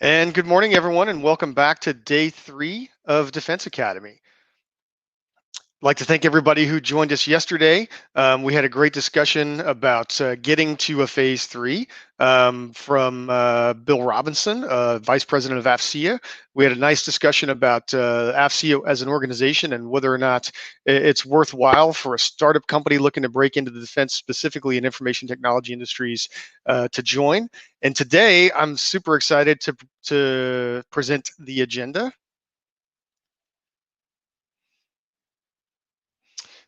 And good morning, everyone, and welcome back to day 3 of Defense Academy. I'd like to thank everybody who joined us yesterday. We had a great discussion about getting to a phase 3 from Bill Robinson, Vice President of AFCEA. We had a nice discussion about AFCEA as an organization and whether or not it's worthwhile for a startup company looking to break into the defense, specifically in information technology industries, to join. And today, I'm super excited to present the agenda.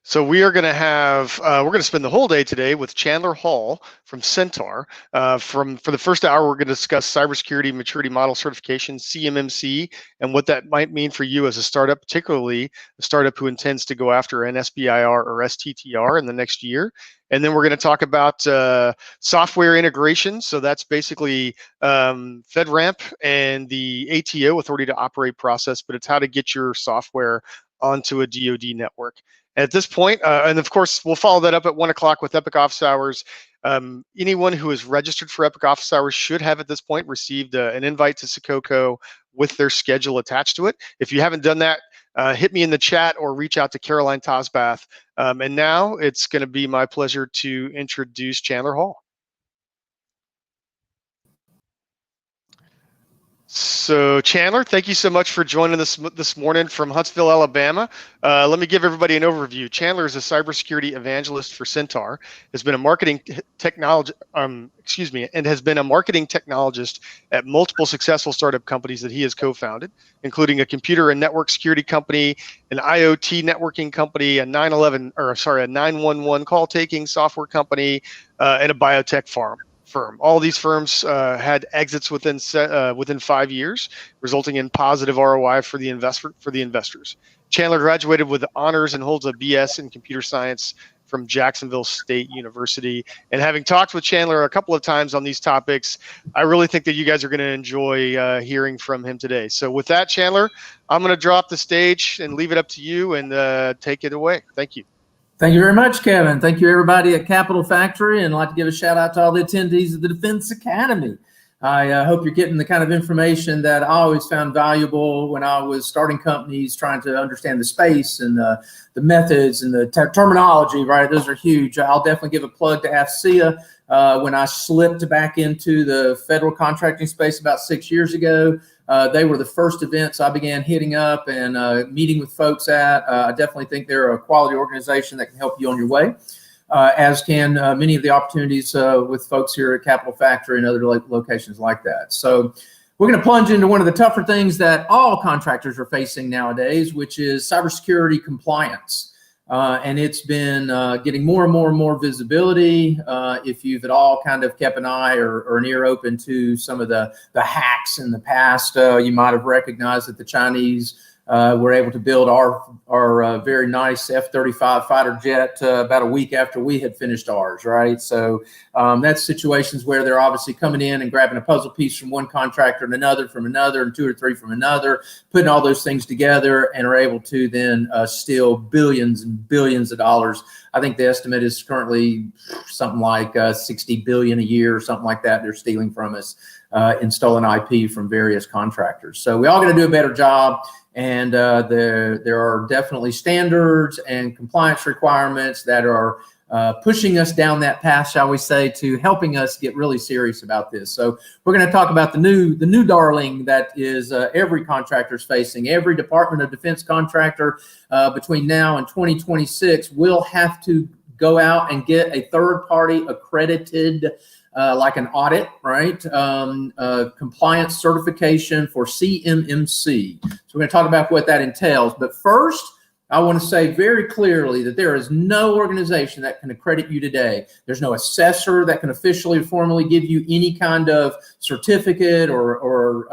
So we are going to have, we're going to spend the whole day today with Chandler Hall from Sentar. For the first hour, we're going to discuss cybersecurity maturity model certification, CMMC, and what that might mean for you as a startup, particularly a startup who intends to go after an SBIR or STTR in the next year. And then we're going to talk about software integration. So that's basically FedRAMP and the ATO, Authority to Operate process, but it's how to get your software onto a DoD network. At this point, and of course, we'll follow that up at 1 o'clock with Epic Office Hours. Anyone who is registered for Epic Office Hours should have at this point received an invite to Sococo with their schedule attached to it. If you haven't done that, hit me in the chat or reach out to Caroline Tosbath. And now it's going to be my pleasure to introduce Chandler Hall. So Chandler, thank you so much for joining us this morning from Huntsville, Alabama. Let me give everybody an overview. Chandler is a cybersecurity evangelist for Sentar, has been a marketing technology, and has been a marketing technologist at multiple successful startup companies that he has co-founded, including a computer and network security company, an IoT networking company, a 911 call taking software company, and a biotech firm. All these firms had exits within 5 years, resulting in positive ROI for the investors. Chandler graduated with honors and holds a BS in computer science from Jacksonville State University. And having talked with Chandler a couple of times on these topics, I really think that you guys are going to enjoy hearing from him today. So with that, Chandler, I'm going to drop the stage and leave it up to you and take it away. Thank you. Thank you very much, Kevin. Thank you, everybody at Capital Factory, and I'd like to give a shout out to all the attendees of the Defense Academy. I hope you're getting the kind of information that I always found valuable when I was starting companies, trying to understand the space and the methods and the terminology, right? Those are huge. I'll definitely give a plug to AFCEA. When I slipped back into the federal contracting space about 6 years ago, they were the first events I began hitting up and meeting with folks at. I definitely think they're a quality organization that can help you on your way, as can many of the opportunities with folks here at Capital Factory and other locations like that. So we're going to plunge into one of the tougher things that all contractors are facing nowadays, which is cybersecurity compliance. And it's been getting more and more visibility. If you've at all kind of kept an eye or an ear open to some of the hacks in the past, you might have recognized that the Chinese were able to build our very nice F-35 fighter jet about a week after we had finished ours, right? So that's situations where they're obviously coming in and grabbing a puzzle piece from one contractor and another from another and 2 or 3 from another, putting all those things together and are able to then steal billions and billions of dollars. I think the estimate is currently something like 60 billion a year or something like that they're stealing from us in stolen IP from various contractors. So we all got to do a better job. And there are definitely standards and compliance requirements that are pushing us down that path, shall we say, to helping us get really serious about this. So we're going to talk about the new darling that is every contractor is facing. Every Department of Defense contractor between now and 2026 will have to go out and get a third-party accredited like an audit, right? Compliance certification for CMMC. So we're going to talk about what that entails. But first, I want to say very clearly that there is no organization that can accredit you today. There's no assessor that can officially or formally give you any kind of certificate or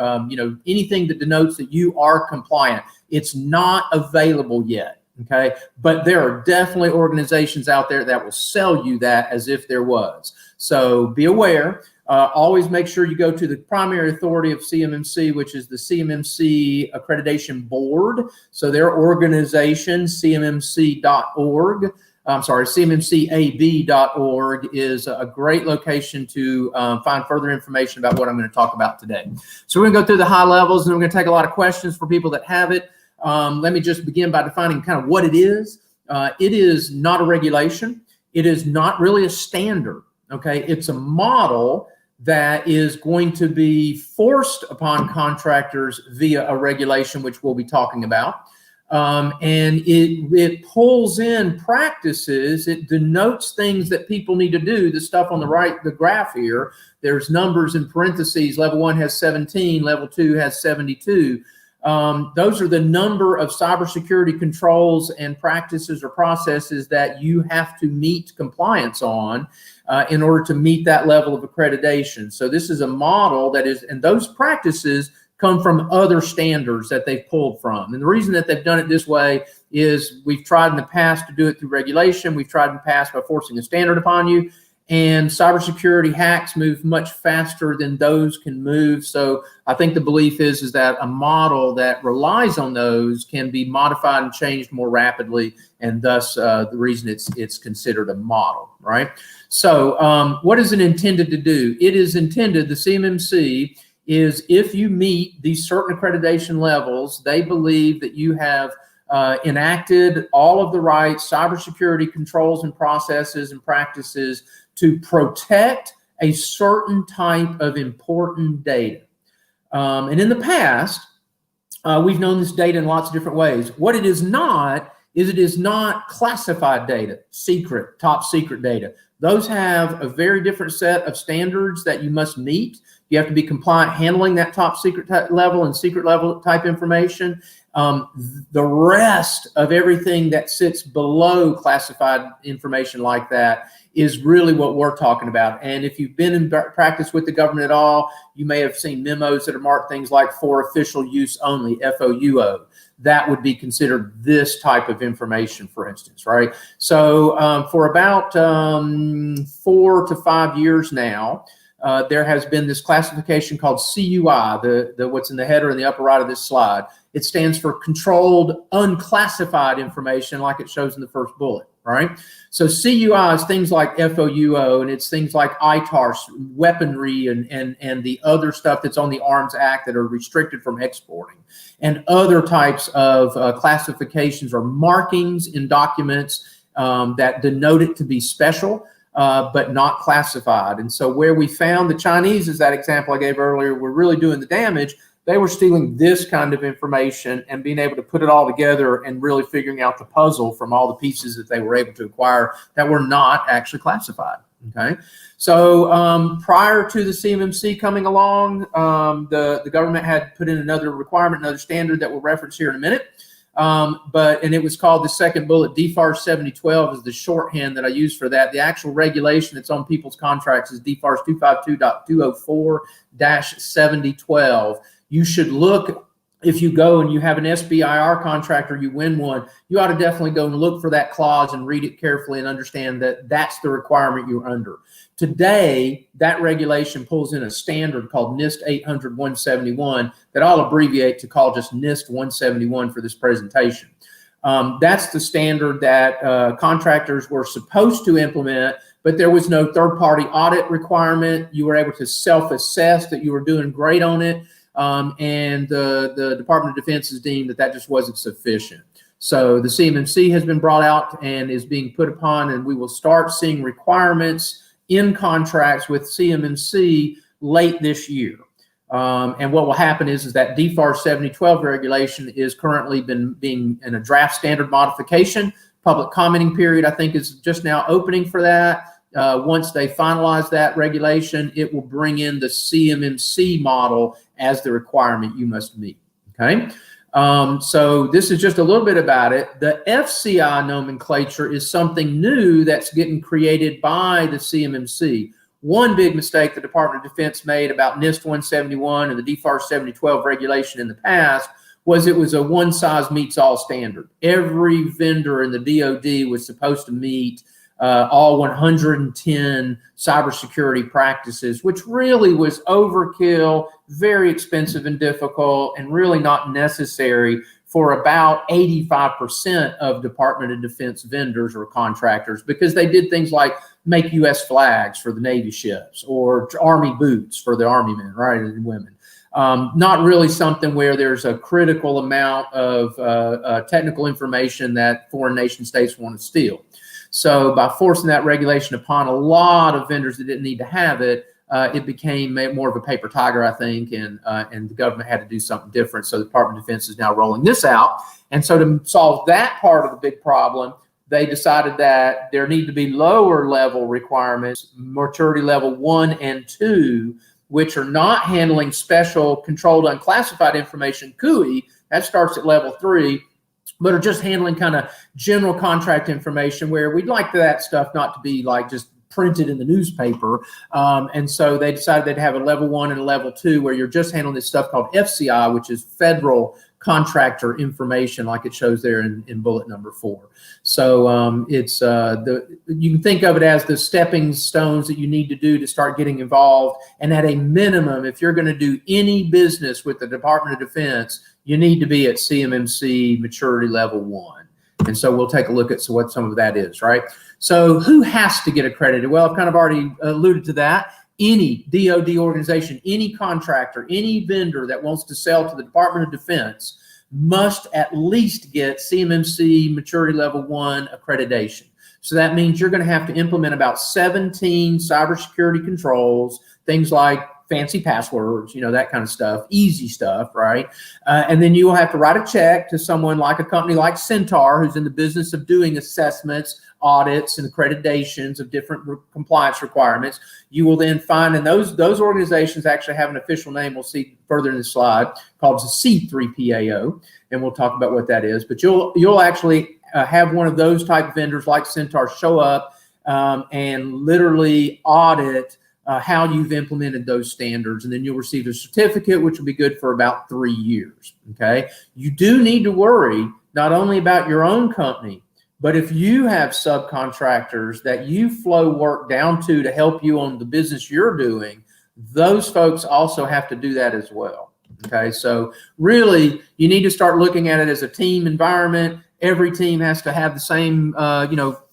anything that denotes that you are compliant. It's not available yet. Okay, but there are definitely organizations out there that will sell you that as if there was. So be aware. Always make sure you go to the primary authority of CMMC, which is the CMMC Accreditation Board. So their organization, cmmc.org. CMMCAB.org is a great location to find further information about what I'm going to talk about today. So we're going to go through the high levels, and we're going to take a lot of questions for people that have it. Let me just begin by defining kind of what it is. It is not a regulation. It is not really a standard. Okay, it's a model that is going to be forced upon contractors via a regulation, which we'll be talking about. And it pulls in practices. It denotes things that people need to do. The stuff on the right, the graph here, there's numbers in parentheses. Level 1 has 17, level 2 has 72. Those are the number of cybersecurity controls and practices or processes that you have to meet compliance on in order to meet that level of accreditation. So this is a model that is, and those practices come from other standards that they've pulled from. And the reason that they've done it this way is we've tried in the past to do it through regulation. We've tried in the past by forcing a standard upon you. And cybersecurity hacks move much faster than those can move. So I think the belief is that a model that relies on those can be modified and changed more rapidly, and thus the reason it's considered a model, right? So what is it intended to do? It is intended, the CMMC is, if you meet these certain accreditation levels, they believe that you have enacted all of the right cybersecurity controls and processes and practices to protect a certain type of important data. And in the past, we've known this data in lots of different ways. What it is not classified data, secret, top secret data. Those have a very different set of standards that you must meet. You have to be compliant handling that top secret level and secret level type information. The rest of everything that sits below classified information like that is really what we're talking about. And if you've been in practice with the government at all, you may have seen memos that are marked things like for official use only, FOUO. That would be considered this type of information, for instance, right? So for about 4 to 5 years now, there has been this classification called CUI, the what's in the header in the upper right of this slide. It stands for controlled unclassified information, like it shows in the first bullet, right? So CUI is things like FOUO, and it's things like ITAR, weaponry, and the other stuff that's on the Arms Act that are restricted from exporting, and other types of classifications or markings in documents that denote it to be special, but not classified. And so where we found the Chinese, is that example I gave earlier, were really doing the damage. They were stealing this kind of information and being able to put it all together and really figuring out the puzzle from all the pieces that they were able to acquire that were not actually classified. Okay, so prior to the CMMC coming along, the government had put in another requirement, another standard that we'll reference here in a minute. And it was called, the second bullet, DFARS 7012 is the shorthand that I use for that. The actual regulation that's on people's contracts is DFARS 252.204-7012. You should look, if you go and you have an SBIR contract or you win one, you ought to definitely go and look for that clause and read it carefully and understand that that's the requirement you're under. Today, that regulation pulls in a standard called NIST 800-171 that I'll abbreviate to call just NIST 171 for this presentation. That's the standard that contractors were supposed to implement, but there was no third-party audit requirement. You were able to self-assess that you were doing great on it, and the Department of Defense has deemed that that just wasn't sufficient. So the CMMC has been brought out and is being put upon, and we will start seeing requirements in contracts with CMMC late this year. And what will happen is that DFARS 7012 regulation is currently being in a draft standard modification. Public commenting period, I think, is just now opening for that. Once they finalize that regulation, it will bring in the CMMC model as the requirement you must meet. Okay. So this is just a little bit about it. The FCI nomenclature is something new that's getting created by the CMMC. One big mistake the Department of Defense made about NIST 171 and the DFARS 7012 regulation in the past was it was a one-size-meets-all standard. Every vendor in the DoD was supposed to meet all 110 cybersecurity practices, which really was overkill, very expensive and difficult, and really not necessary for about 85% of Department of Defense vendors or contractors, because they did things like make U.S. flags for the Navy ships or Army boots for the Army men, right, and women. Not really something where there's a critical amount of technical information that foreign nation states want to steal. So by forcing that regulation upon a lot of vendors that didn't need to have it, it became more of a paper tiger, I think, and the government had to do something different. So the Department of Defense is now rolling this out. And so to solve that part of the big problem, they decided that there need to be lower level requirements, maturity level 1 and 2, which are not handling special controlled unclassified information, CUI, that starts at level 3, but are just handling kind of general contract information, where we'd like that stuff not to be like just printed in the newspaper. And so they decided they'd have a level 1 and a level 2 where you're just handling this stuff called FCI, which is federal contractor information, like it shows there in bullet number 4. So it's you can think of it as the stepping stones that you need to do to start getting involved. And at a minimum, if you're going to do any business with the Department of Defense, you need to be at CMMC maturity level 1. And so we'll take a look at what some of that is, right? So who has to get accredited? Well, I've kind of already alluded to that. Any DoD organization, any contractor, any vendor that wants to sell to the Department of Defense must at least get CMMC maturity level 1 accreditation. So that means you're going to have to implement about 17 cybersecurity controls, things like fancy passwords, you know, that kind of stuff, easy stuff, right? And then you will have to write a check to someone like a company like Sentar, who's in the business of doing assessments, audits, and accreditations of different compliance requirements. You will then find, and those organizations actually have an official name, we'll see further in the slide, called the C3PAO, and we'll talk about what that is. But you'll actually have one of those type of vendors like Sentar show up and literally audit how you've implemented those standards, and then you'll receive a certificate, which will be good for about 3 years, okay? You do need to worry not only about your own company, but if you have subcontractors that you flow work down to help you on the business you're doing, those folks also have to do that as well, okay? So really, you need to start looking at it as a team environment. Every team has to have the same,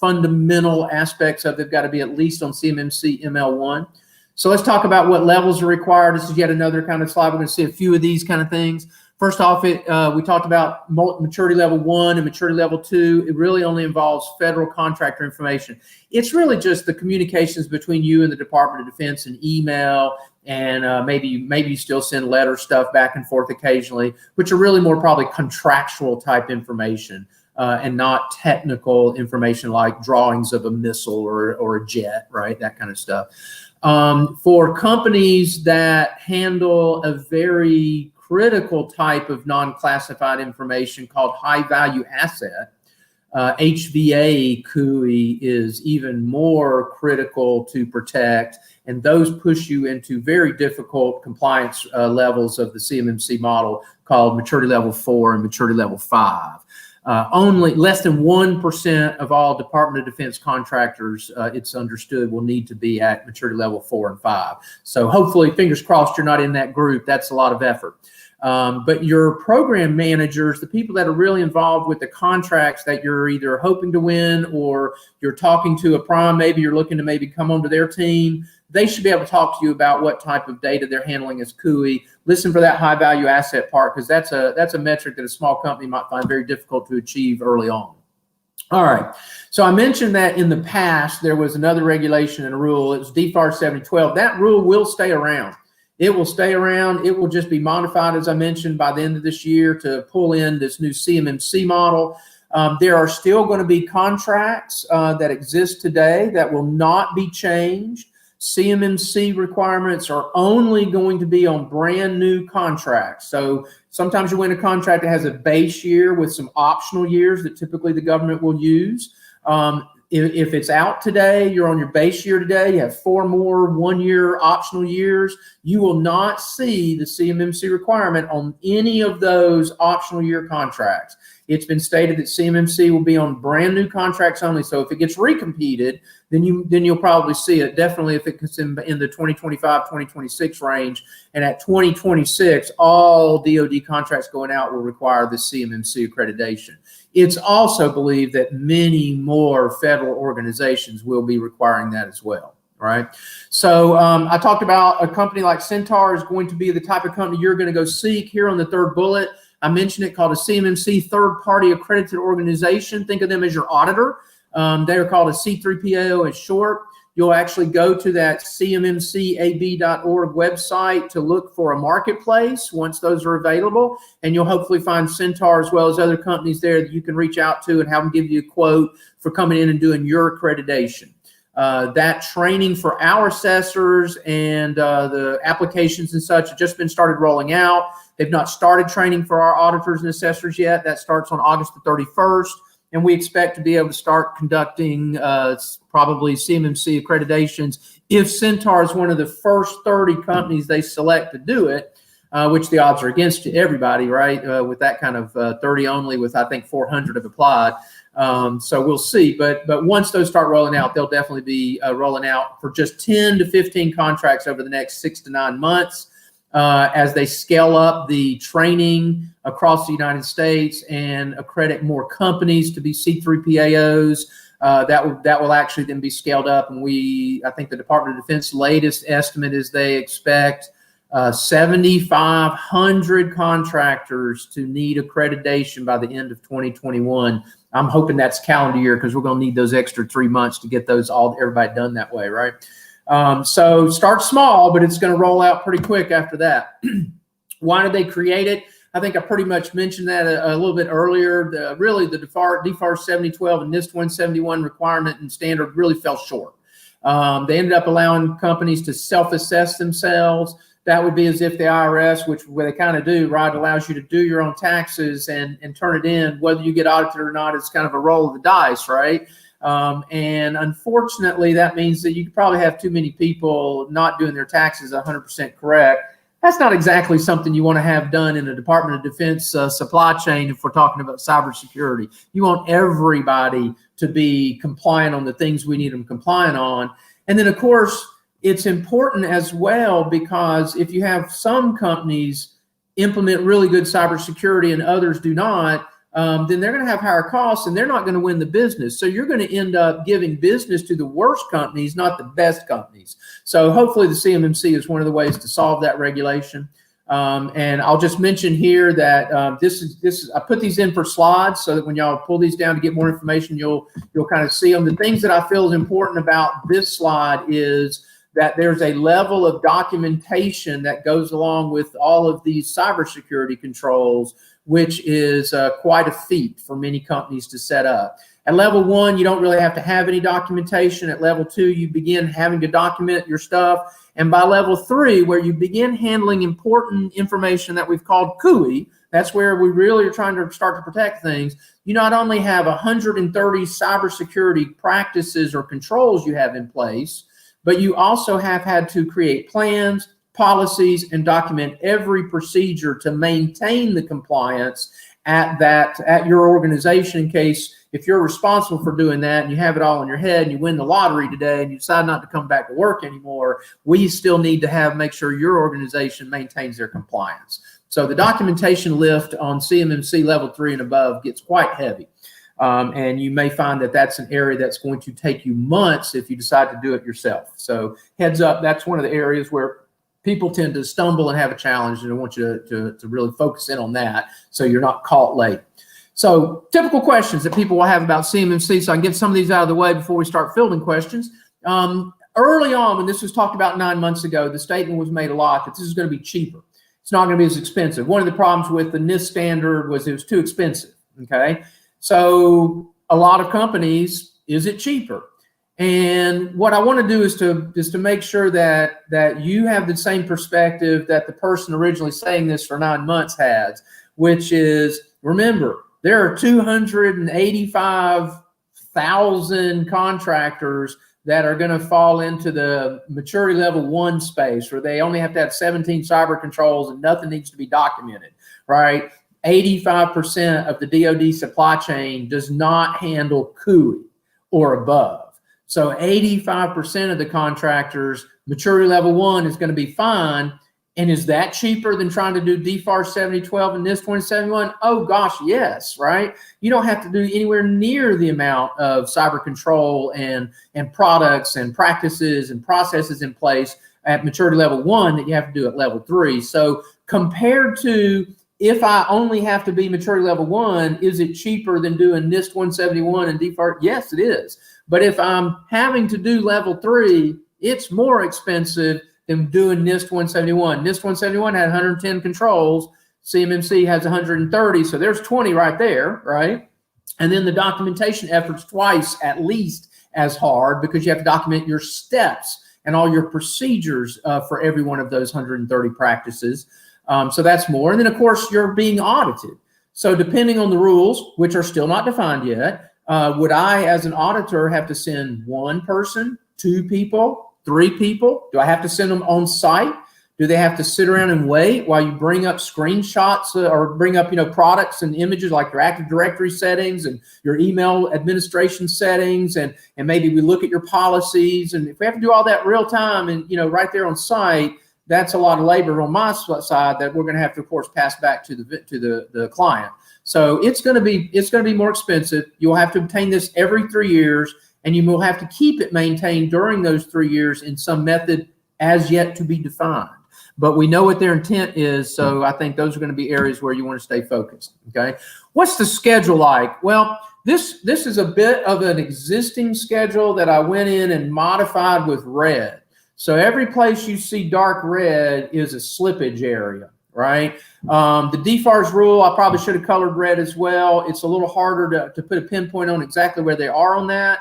fundamental aspects of, they've got to be at least on CMMC ML1. So let's talk about what levels are required. This is yet another kind of slide. We're going to see a few of these kind of things. First off, we talked about maturity level 1 and maturity level 2. It really only involves federal contractor information. It's really just the communications between you and the Department of Defense and email, and maybe you still send letter stuff back and forth occasionally, which are really more probably contractual type information and not technical information like drawings of a missile or a jet, right? That kind of stuff. For companies that handle a very critical type of non-classified information called high-value asset, HVA CUI is even more critical to protect, and those push you into very difficult compliance levels of the CMMC model called maturity level 4 and maturity level 5. Only less than 1% of all Department of Defense contractors, it's understood, will need to be at maturity level 4 and 5. So hopefully, fingers crossed, you're not in that group. That's a lot of effort. But your program managers, the people that are really involved with the contracts that you're either hoping to win or you're talking to a prime, maybe you're looking to maybe come onto their team, they should be able to talk to you about what type of data they're handling as CUI. Listen for that high value asset part, because that's a metric that a small company might find very difficult to achieve early on. All right, so I mentioned that in the past there was another regulation and a rule. It was DFAR 7012. That rule will stay around. It will stay around. It will just be modified, as I mentioned, by the end of this year to pull in this new CMMC model. There are still going to be contracts that exist today that will not be changed. CMMC requirements are only going to be on brand new contracts. So sometimes you win a contract that has a base year with some optional years that typically the government will use. If it's out today, you're on your base year today, you have 4 more 1-year optional years, you will not see the CMMC requirement on any of those optional year contracts. It's been stated that CMMC will be on brand new contracts only. So if it gets recompeted, then you'll probably see it. Definitely if it gets in the 2025, 2026 range. And at 2026, all DoD contracts going out will require the CMMC accreditation. It's also believed that many more federal organizations will be requiring that as well. Right. So I talked about a company like Sentar is going to be the type of company you're going to go seek here on the third bullet. I mentioned it, called a CMMC third-party accredited organization. Think of them as your auditor. They are called a C3PAO in short. You'll actually go to that cmmcab.org website to look for a marketplace once those are available. And you'll hopefully find Sentar as well as other companies there that you can reach out to and have them give you a quote for coming in and doing your accreditation. That training for our assessors and the applications and such have just been started rolling out. They've not started training for our auditors and assessors yet. That starts on August the 31st. And we expect to be able to start conducting probably CMMC accreditations if Sentar is one of the first 30 companies they select to do it, which the odds are against everybody, right? With that kind of 30 only, with I think 400 have applied. So we'll see. But once those start rolling out, they'll definitely be rolling out for just 10 to 15 contracts over the next 6 to 9 months as they scale up the training across the United States and accredit more companies to be C3PAOs. That will actually then be scaled up. And I think the Department of Defense latest estimate is they expect 7,500 contractors to need accreditation by the end of 2021. I'm hoping that's calendar year because we're going to need those extra 3 months to get those everybody done that way, right? So start small, but it's going to roll out pretty quick after that. Why did they create it? I think I pretty much mentioned that a little bit earlier. Really, the DFAR 7012 and NIST 171 requirement and standard really fell short. They ended up allowing companies to self-assess themselves. That would be as if the IRS, which they kind of do, right, allows you to do your own taxes and turn it in. Whether you get audited or not, it's kind of a roll of the dice, right? And unfortunately, that means that you probably have too many people not doing their taxes 100% correct. That's not exactly something you want to have done in a Department of Defense supply chain if we're talking about cybersecurity. You want everybody to be compliant on the things we need them compliant on. And then, of course, it's important as well because if you have some companies implement really good cybersecurity and others do not, then they're going to have higher costs and they're not going to win the business. So you're going to end up giving business to the worst companies, not the best companies. So hopefully the CMMC is one of the ways to solve that regulation. And I'll just mention here that this is I put these in for slides so that when y'all pull these down to get more information, you'll kind of see them. The things that I feel is important about this slide is that there's a level of documentation that goes along with all of these cybersecurity controls, which is quite a feat for many companies to set up. At level 1, you don't really have to have any documentation. At level 2, you begin having to document your stuff. And by level 3, where you begin handling important information that we've called CUI, that's where we really are trying to start to protect things. You not only have 130 cybersecurity practices or controls you have in place, but you also have had to create plans, policies, and document every procedure to maintain the compliance at your organization in case if you're responsible for doing that and you have it all in your head and you win the lottery today and you decide not to come back to work anymore, we still need to make sure your organization maintains their compliance. So the documentation lift on CMMC level 3 and above gets quite heavy. And you may find that that's an area that's going to take you months if you decide to do it yourself. So heads up, that's one of the areas where people tend to stumble and have a challenge, and I want you to really focus in on that so you're not caught late. So typical questions that people will have about CMMC, so I can get some of these out of the way before we start fielding questions. Early on, when this was talked about 9 months ago, the statement was made a lot that this is going to be cheaper. It's not going to be as expensive. One of the problems with the NIST standard was it was too expensive, okay? So a lot of companies, is it cheaper? And what I want to do is to make sure that you have the same perspective that the person originally saying this for 9 months has, which is, remember, there are 285,000 contractors that are going to fall into the maturity level 1 space, where they only have to have 17 cyber controls and nothing needs to be documented, right? 85% of the DoD supply chain does not handle CUI or above. So 85% of the contractors, maturity level 1 is going to be fine. And is that cheaper than trying to do DFAR 7012 and NIST 2071? Oh gosh, yes, right? You don't have to do anywhere near the amount of cyber control and products and practices and processes in place at maturity level 1 that you have to do at level 3. So compared to if I only have to be maturity level 1, is it cheaper than doing NIST 171 and DFAR? Yes, it is. But if I'm having to do level 3, it's more expensive than doing NIST 171. NIST 171 had 110 controls. CMMC has 130. So there's 20 right there, right? And then the documentation effort's twice at least as hard because you have to document your steps and all your procedures for every one of those 130 practices. So that's more. And then, of course, you're being audited. So depending on the rules, which are still not defined yet, would I, as an auditor, have to send 1 person, 2 people, 3 people? Do I have to send them on site? Do they have to sit around and wait while you bring up screenshots or bring up, products and images like your Active Directory settings and your email administration settings, and maybe we look at your policies, and if we have to do all that real time and right there on site, that's a lot of labor on my side that we're going to have to, of course, pass back to the client. So it's going to be more expensive. You'll have to obtain this every 3 years, and you will have to keep it maintained during those 3 years in some method as yet to be defined. But we know what their intent is, so I think those are going to be areas where you want to stay focused. Okay, what's the schedule like? Well, this is a bit of an existing schedule that I went in and modified with red. So every place you see dark red is a slippage area, right? The DFARS rule, I probably should have colored red as well. It's a little harder to put a pinpoint on exactly where they are on that.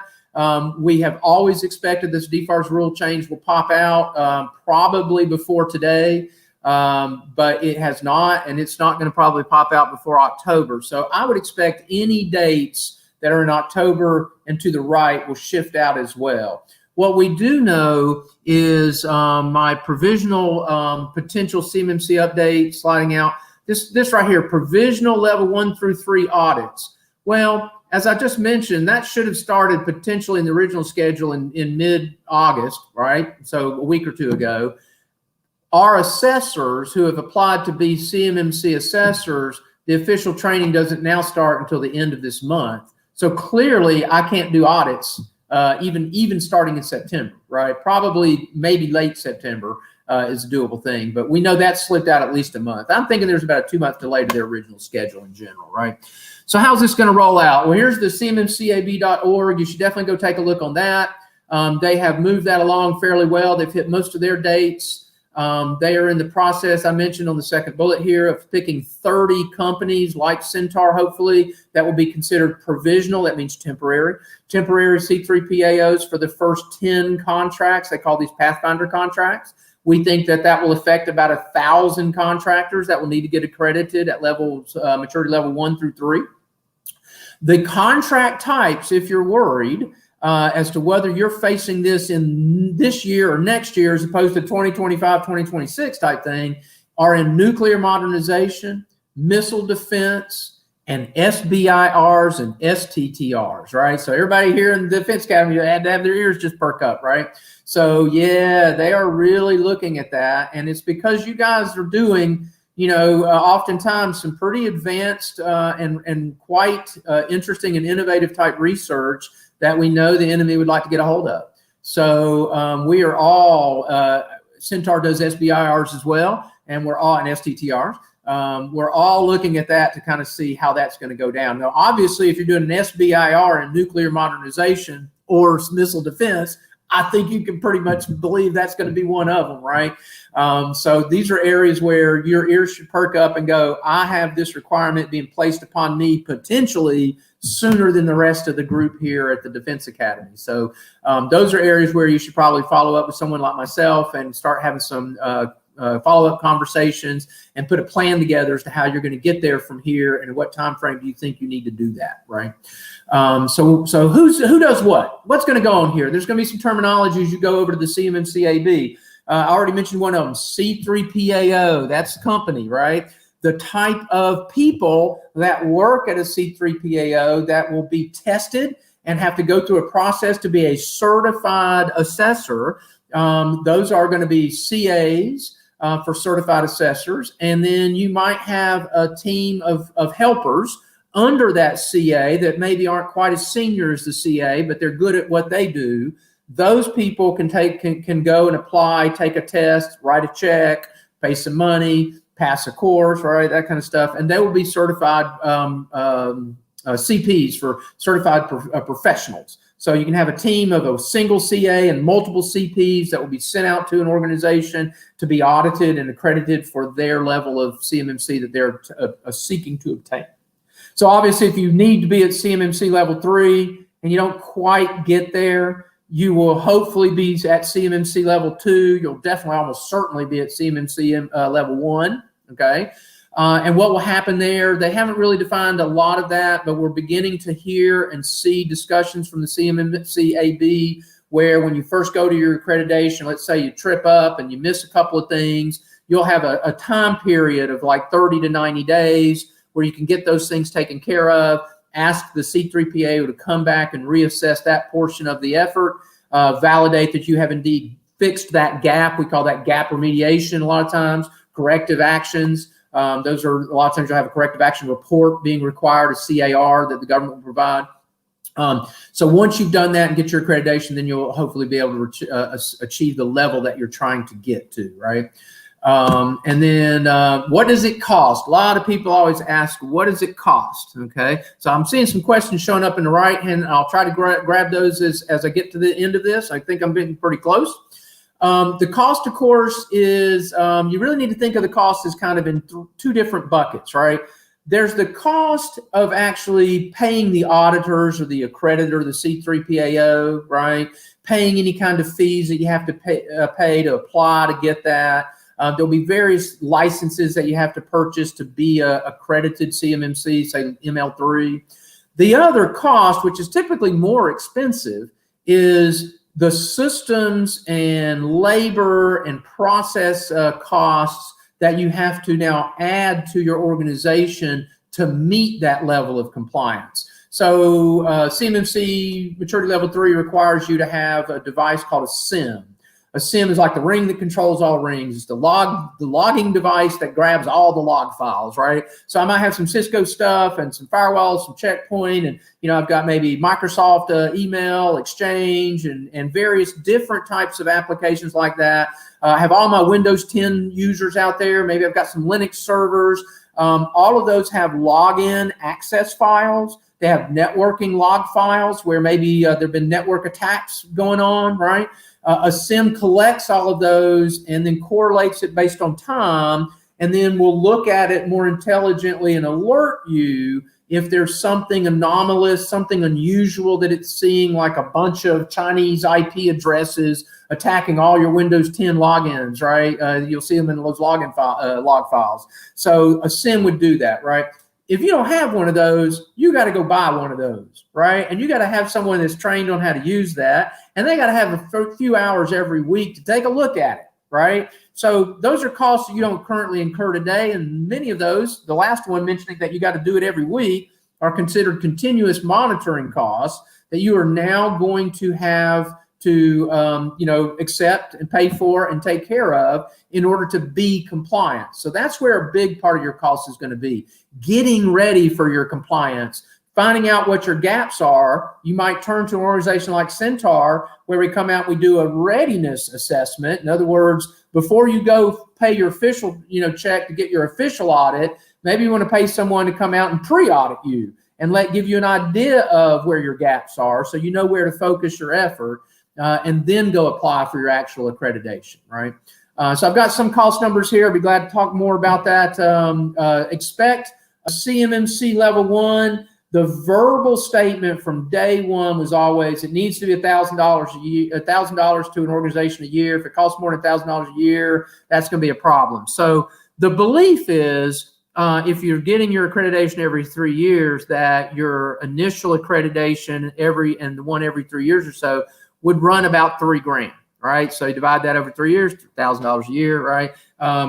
We have always expected this DFARS rule change will pop out probably before today, but it has not, and it's not going to probably pop out before October. So I would expect any dates that are in October and to the right will shift out as well. What we do know is my provisional potential CMMC update sliding out. This right here, provisional level 1 through 3 audits. Well, as I just mentioned, that should have started potentially in the original schedule in mid-August, right? So a week or 2 ago. Our assessors who have applied to be CMMC assessors, the official training doesn't now start until the end of this month. So clearly I can't do audits even starting in September, right? Probably maybe late September is a doable thing, but we know that slipped out at least a month. I'm thinking there's about a 2-month delay to their original schedule in general, right? So how's this going to roll out? Well, here's the cmmcab.org. You should definitely go take a look on that. They have moved that along fairly well. They've hit most of their dates. They are in the process, I mentioned on the second bullet here, of picking 30 companies like Sentar, hopefully, that will be considered provisional. That means temporary C3PAOs for the first 10 contracts. They call these Pathfinder contracts. We think that will affect about 1,000 contractors that will need to get accredited at levels, maturity level 1 through 3. The contract types, if you're worried as to whether you're facing this in this year or next year as opposed to 2025, 2026 type thing, are in nuclear modernization, missile defense, and SBIRs and STTRs, right? So everybody here in the Defense Academy had to have their ears just perk up, right? So yeah, they are really looking at that, and it's because you guys are doing, oftentimes some pretty advanced and quite interesting and innovative type research that we know the enemy would like to get a hold of. So we are all, Sentar does SBIRs as well, and we're all in STTRs. We're all looking at that to kind of see how that's going to go down. Now, obviously, if you're doing an SBIR in nuclear modernization or missile defense, I think you can pretty much believe that's going to be one of them, right? So these are areas where your ears should perk up and go, I have this requirement being placed upon me potentially sooner than the rest of the group here at the Defense Academy. So those are areas where you should probably follow up with someone like myself and start having some follow-up conversations and put a plan together as to how you're going to get there from here and what time frame do you think you need to do that, right? So who does what? What's going to go on here? There's going to be some terminology as you go over to the CMMCAB. I already mentioned one of them, C3PAO. That's the company, right? the type of people that work at a C3PAO that will be tested and have to go through a process to be a certified assessor. Those are going to be CAs for certified assessors. And then you might have a team of helpers under that CA that maybe aren't quite as senior as the CA, but they're good at what they do. Those people can go and apply, take a test, write a check, pay some money, pass a course, right? That kind of stuff. And they will be certified CPs for certified professionals. So you can have a team of a single CA and multiple CPs that will be sent out to an organization to be audited and accredited for their level of CMMC that they're seeking to obtain. So obviously, if you need to be at CMMC level 3 and you don't quite get there, you will hopefully be at CMMC level 2. You'll definitely almost certainly be at CMMC level 1, okay? And what will happen there, they haven't really defined a lot of that, but we're beginning to hear and see discussions from the CMMC AB where when you first go to your accreditation, let's say you trip up and you miss a couple of things, you'll have a time period of like 30 to 90 days where you can get those things taken care of, ask the C3PAO to come back and reassess that portion of the effort, validate that you have indeed fixed that gap. We call that gap remediation a lot of times, corrective actions. Those are a lot of times you'll have a corrective action report being required, a CAR that the government will provide. So once you've done that and get your accreditation, then you'll hopefully be able to achieve the level that you're trying to get to, right? And then what does it cost? A lot of people always ask, what does it cost? Okay, so I'm seeing some questions showing up in the right hand. I'll try to grab those as I get to the end of this. I think I'm getting pretty close. The cost, of course, is you really need to think of the cost as kind of in two different buckets, right? There's the cost of actually paying the auditors or the accreditor, the C3PAO, right? Paying any kind of fees that you have to pay to apply to get that. There'll be various licenses that you have to purchase to be a accredited CMMC, say ML3. The other cost, which is typically more expensive, is the systems and labor and process costs that you have to now add to your organization to meet that level of compliance. So CMMC Maturity Level 3 requires you to have a device called a SIM. A SIM is like the ring that controls all rings. It's the logging device that grabs all the log files, right? So I might have some Cisco stuff and some firewalls, some checkpoint, and I've got maybe Microsoft email, Exchange, and various different types of applications like that. I have all my Windows 10 users out there. Maybe I've got some Linux servers. All of those have login access files. They have networking log files where maybe there have been network attacks going on, right? A SIM collects all of those and then correlates it based on time, and then we'll look at it more intelligently and alert you if there's something anomalous, something unusual that it's seeing, like a bunch of Chinese IP addresses attacking all your Windows 10 logins, right? You'll see them in those log files. So a SIM would do that, right? If you don't have one of those, you got to go buy one of those, right? And you got to have someone that's trained on how to use that, and they got to have a few hours every week to take a look at it, right? So those are costs that you don't currently incur today, and many of those, the last one mentioning that you got to do it every week, are considered continuous monitoring costs that you are now going to have to accept and pay for and take care of in order to be compliant. So that's where a big part of your cost is going to be. Getting ready for your compliance, finding out what your gaps are. You might turn to an organization like Sentar, where we come out, we do a readiness assessment. In other words, before you go pay your official check to get your official audit, maybe you want to pay someone to come out and pre-audit you and give you an idea of where your gaps are so you know where to focus your effort. And then go apply for your actual accreditation, right? So I've got some cost numbers here. I'd be glad to talk more about that. Expect a CMMC level 1. The verbal statement from day one was always, it needs to be $1,000 a year, $1,000 to an organization a year. If it costs more than $1,000 a year, that's going to be a problem. So the belief is, if you're getting your accreditation every 3 years, that your initial accreditation every 3 years or so would run about $3,000, right? So you divide that over 3 years, $1,000 a year, right?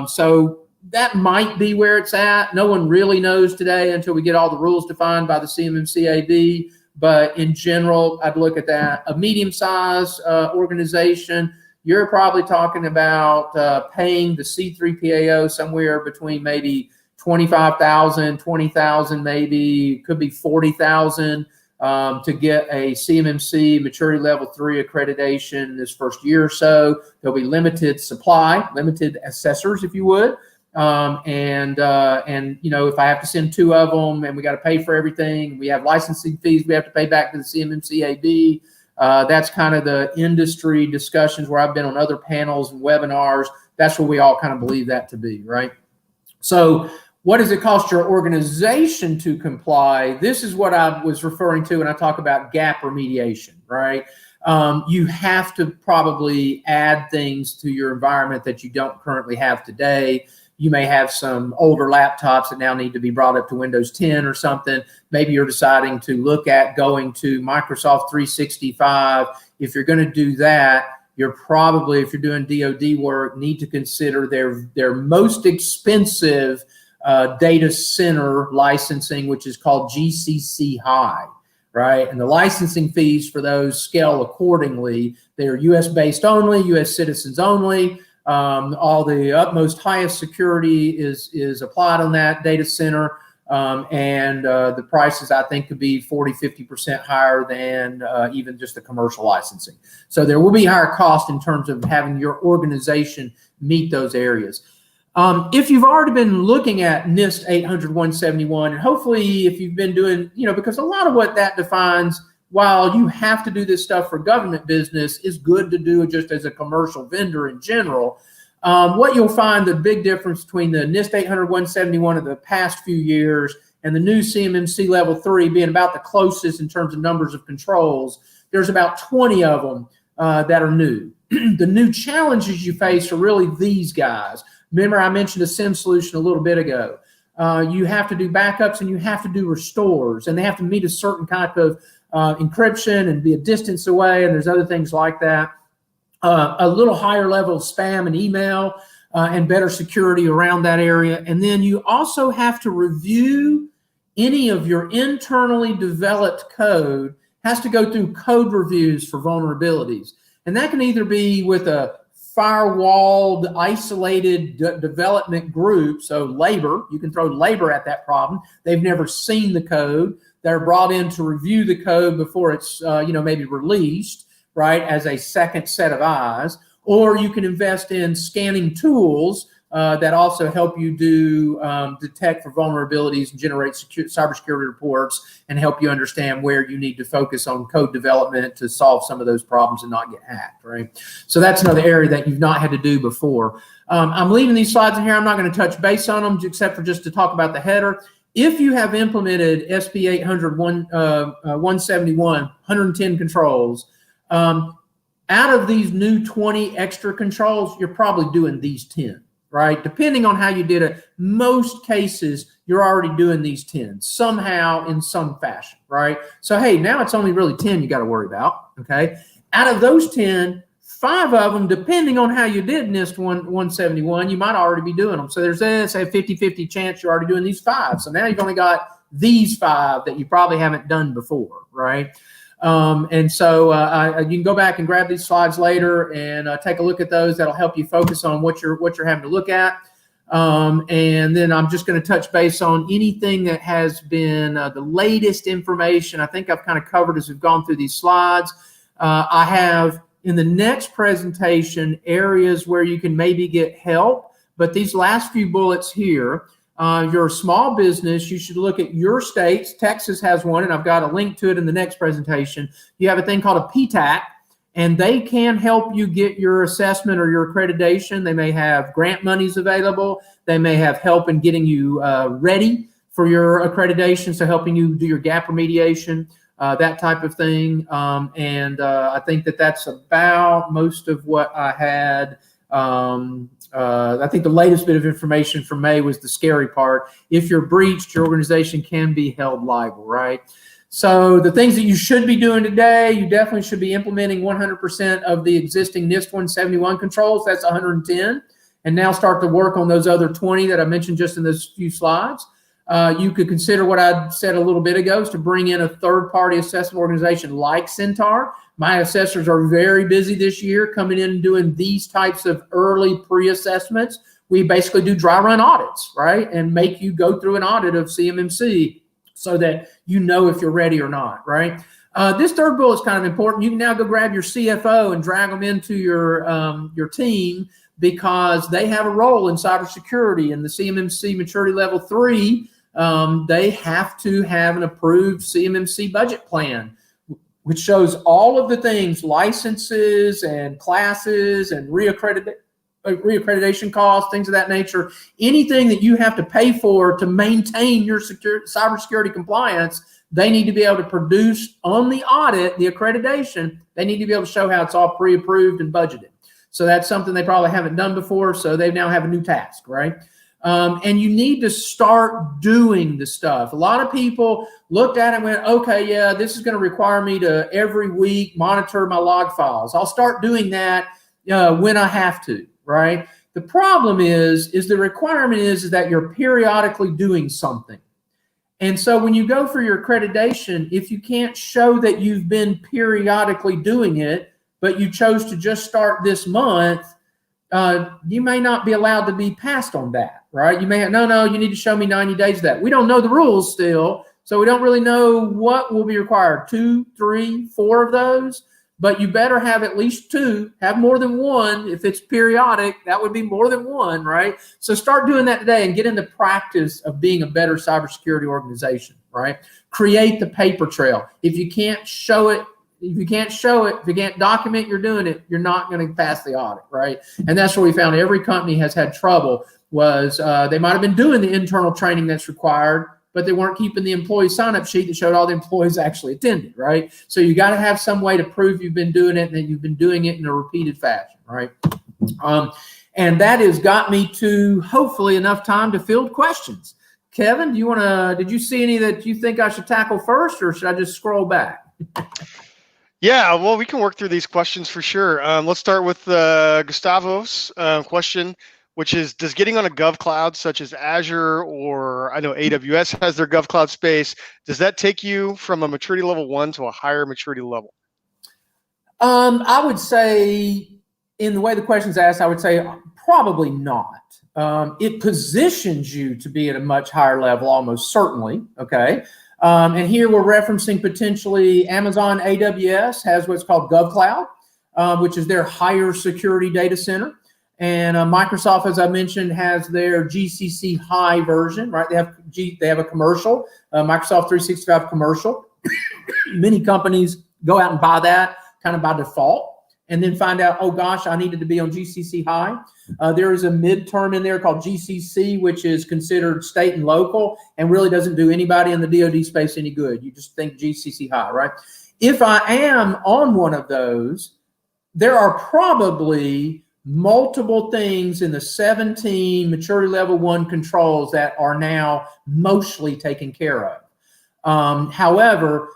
So that might be where it's at. No one really knows today until we get all the rules defined by the CMMC But in general, I'd look at that. A medium-sized organization, you're probably talking about paying the C3PAO somewhere between maybe $25,000, $20,000, maybe could be $40,000 to get a CMMC maturity level 3 accreditation this first year or so. There'll be limited supply, limited assessors, if you would. And you know, if I have to send 2 of them and we got to pay for everything, we have licensing fees we have to pay back to the CMMC that's kind of the industry discussions where I've been on other panels and webinars. That's what we all kind of believe that to be, right? So what does it cost your organization to comply? This is what I was referring to when I talk about gap remediation, right? You have to probably add things to your environment that you don't currently have today. You may have some older laptops that now need to be brought up to Windows 10 or something. Maybe you're deciding to look at going to Microsoft 365. If you're going to do that, you're probably, if you're doing DoD work, need to consider their most expensive data center licensing, which is called GCC High, right? And the licensing fees for those scale accordingly. They're US based only, US citizens only. All the utmost highest security is applied on that data center. And the prices, I think, could be 40–50% higher than even just the commercial licensing. So there will be higher cost in terms of having your organization meet those areas. If you've already been looking at NIST 800-171, and hopefully if you've been doing, you know, because a lot of what that defines, while you have to do this stuff for government business, is good to do just as a commercial vendor in general. What you'll find, the big difference between the NIST 800-171 of the past few years and the new CMMC Level 3 being about the closest in terms of numbers of controls, there's about 20 of them that are new. The new challenges you face are really these guys. Remember, I mentioned a SIM solution a little bit ago. You have to do backups and you have to do restores, and they have to meet a certain type of encryption and be a distance away, and there's other things like that. A little higher level of spam and email and better security around that area. And then you also have to review any of your internally developed code, has to go through code reviews for vulnerabilities. And that can either be with a firewalled, isolated development group, so labor, you can throw labor at that problem. They've never seen the code. They're brought in to review the code before it's you know, maybe released, right, as a second set of eyes. Or you can invest in scanning tools that also help you do detect for vulnerabilities and generate cybersecurity reports and help you understand where you need to focus on code development to solve some of those problems and not get hacked, right? So that's another area that you've not had to do before. I'm leaving these slides in here. I'm not going to touch base on them except for just to talk about the header. If you have implemented SP 800-171, 110 controls, out of these new 20 extra controls, you're probably doing these 10. Right? Depending on how you did it, most cases, you're already doing these 10 somehow in some fashion, right? So, hey, now it's only really 10 you got to worry about, okay? Out of those 10, 5 of them, depending on how you did NIST 171, you might already be doing them. So there's a 50-50 chance you're already doing these 5. So now you've only got these 5 that you probably haven't done before, right? And so you can go back and grab these slides later and take a look at those. That'll help you focus on what you're having to look at. And then I'm just going to touch base on anything that has been the latest information. I think I've kind of covered as we've gone through these slides. I have in the next presentation areas where you can maybe get help, but these last few bullets here, you're a small business, you should look at your states. Texas has one, and I've got a link to it in the next presentation. You have a thing called a PTAC, and they can help you get your assessment or your accreditation. They may have grant monies available. They may have help in getting you ready for your accreditation, so helping you do your gap remediation, that type of thing. I think that that's about most of what I had. I think the latest bit of information from May was the scary part. If you're breached, your organization can be held liable, right? So the things that you should be doing today, you definitely should be implementing 100% of the existing NIST 171 controls. That's 110. and now start to work on those other 20 that I mentioned just in those few slides. You could consider what I said a little bit ago, is to bring in a third-party assessment organization like Sentar. My assessors are very busy this year coming in and doing these types of early pre-assessments. We basically do dry run audits, right? And make you go through an audit of CMMC so that you know if you're ready or not, right? This third bullet is kind of important. You can now go grab your CFO and drag them into your team, because they have a role in cybersecurity. And the CMMC Maturity Level 3, they have to have an approved CMMC budget plan, which shows all of the things, licenses and classes and reaccreditation costs, things of that nature. Anything that you have to pay for to maintain your cybersecurity compliance, they need to be able to produce on the audit, the accreditation. They need to be able to show how it's all pre-approved and budgeted. So that's something they probably haven't done before, so they now have a new task, right? And you need to start doing the stuff. A lot of people looked at it and went, okay, yeah, this is going to require me to every week monitor my log files. I'll start doing that when I have to, right? The problem is the requirement is that you're periodically doing something. And so when you go for your accreditation, if you can't show that you've been periodically doing it, but you chose to just start this month, you may not be allowed to be passed on that, right? You may have, no, you need to show me 90 days of that. We don't know the rules still, so we don't really know what will be required, 2, 3, 4 of those, but you better have at least 2, have more than 1. If it's periodic, that would be more than 1, right? So start doing that today and get in the practice of being a better cybersecurity organization, right? Create the paper trail. If you can't show it, if you can't document you're doing it, you're not going to pass the audit, right? And that's where we found every company has had trouble, was they might have been doing the internal training that's required, but they weren't keeping the employee sign-up sheet that showed all the employees actually attended, right? So you got to have some way to prove you've been doing it and that you've been doing it in a repeated fashion, right? And that has got me to hopefully enough time to field questions. Kevin, did you see any that you think I should tackle first, or should I just scroll back? Yeah, well, we can work through these questions for sure. Let's start with Gustavo's question, which is, does getting on a gov cloud such as Azure, or I know AWS has their gov cloud space, does that take you from a maturity level 1 to a higher maturity level? I would say, in the way the question's asked, I would say probably not. It positions you to be at a much higher level, almost certainly, okay? And here we're referencing potentially Amazon AWS has what's called GovCloud, which is their higher security data center. And Microsoft, as I mentioned, has their GCC high version, right? They have a commercial, Microsoft 365 commercial. Many companies go out and buy that kind of by default, and then find out, oh gosh, I needed to be on GCC high. There is a midterm in there called GCC, which is considered state and local and really doesn't do anybody in the DoD space any good. You just think GCC high, right? If I am on one of those, there are probably multiple things in the 17 maturity level 1 controls that are now mostly taken care of. However,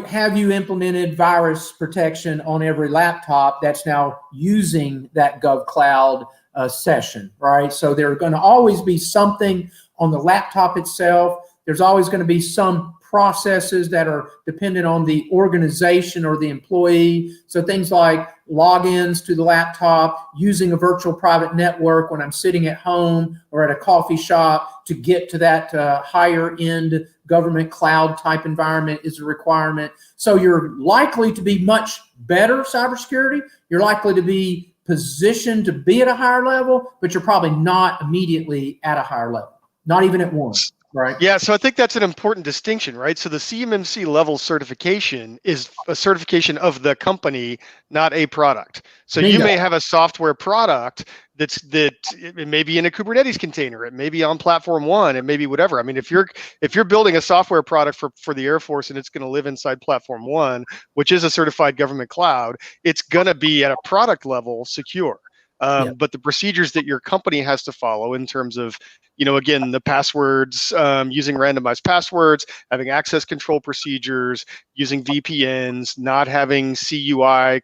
have you implemented virus protection on every laptop that's now using that GovCloud session, right? So there's going to always be something on the laptop itself. There's always going to be some processes that are dependent on the organization or the employee. So things like logins to the laptop, using a virtual private network when I'm sitting at home or at a coffee shop to get to that higher end government cloud type environment is a requirement. So you're likely to be much better cybersecurity. You're likely to be positioned to be at a higher level, but you're probably not immediately at a higher level, not even at one. Right. Yeah, so I think that's an important distinction, right? So the CMMC level certification is a certification of the company, not a product. So you may have a software product that it may be in a Kubernetes container, it may be on platform 1, it may be whatever. I mean, if you're building a software product for the Air Force and it's going to live inside platform 1, which is a certified government cloud, it's going to be at a product level secure. But the procedures that your company has to follow in terms of, again, the passwords, using randomized passwords, having access control procedures, using VPNs, not having CUI,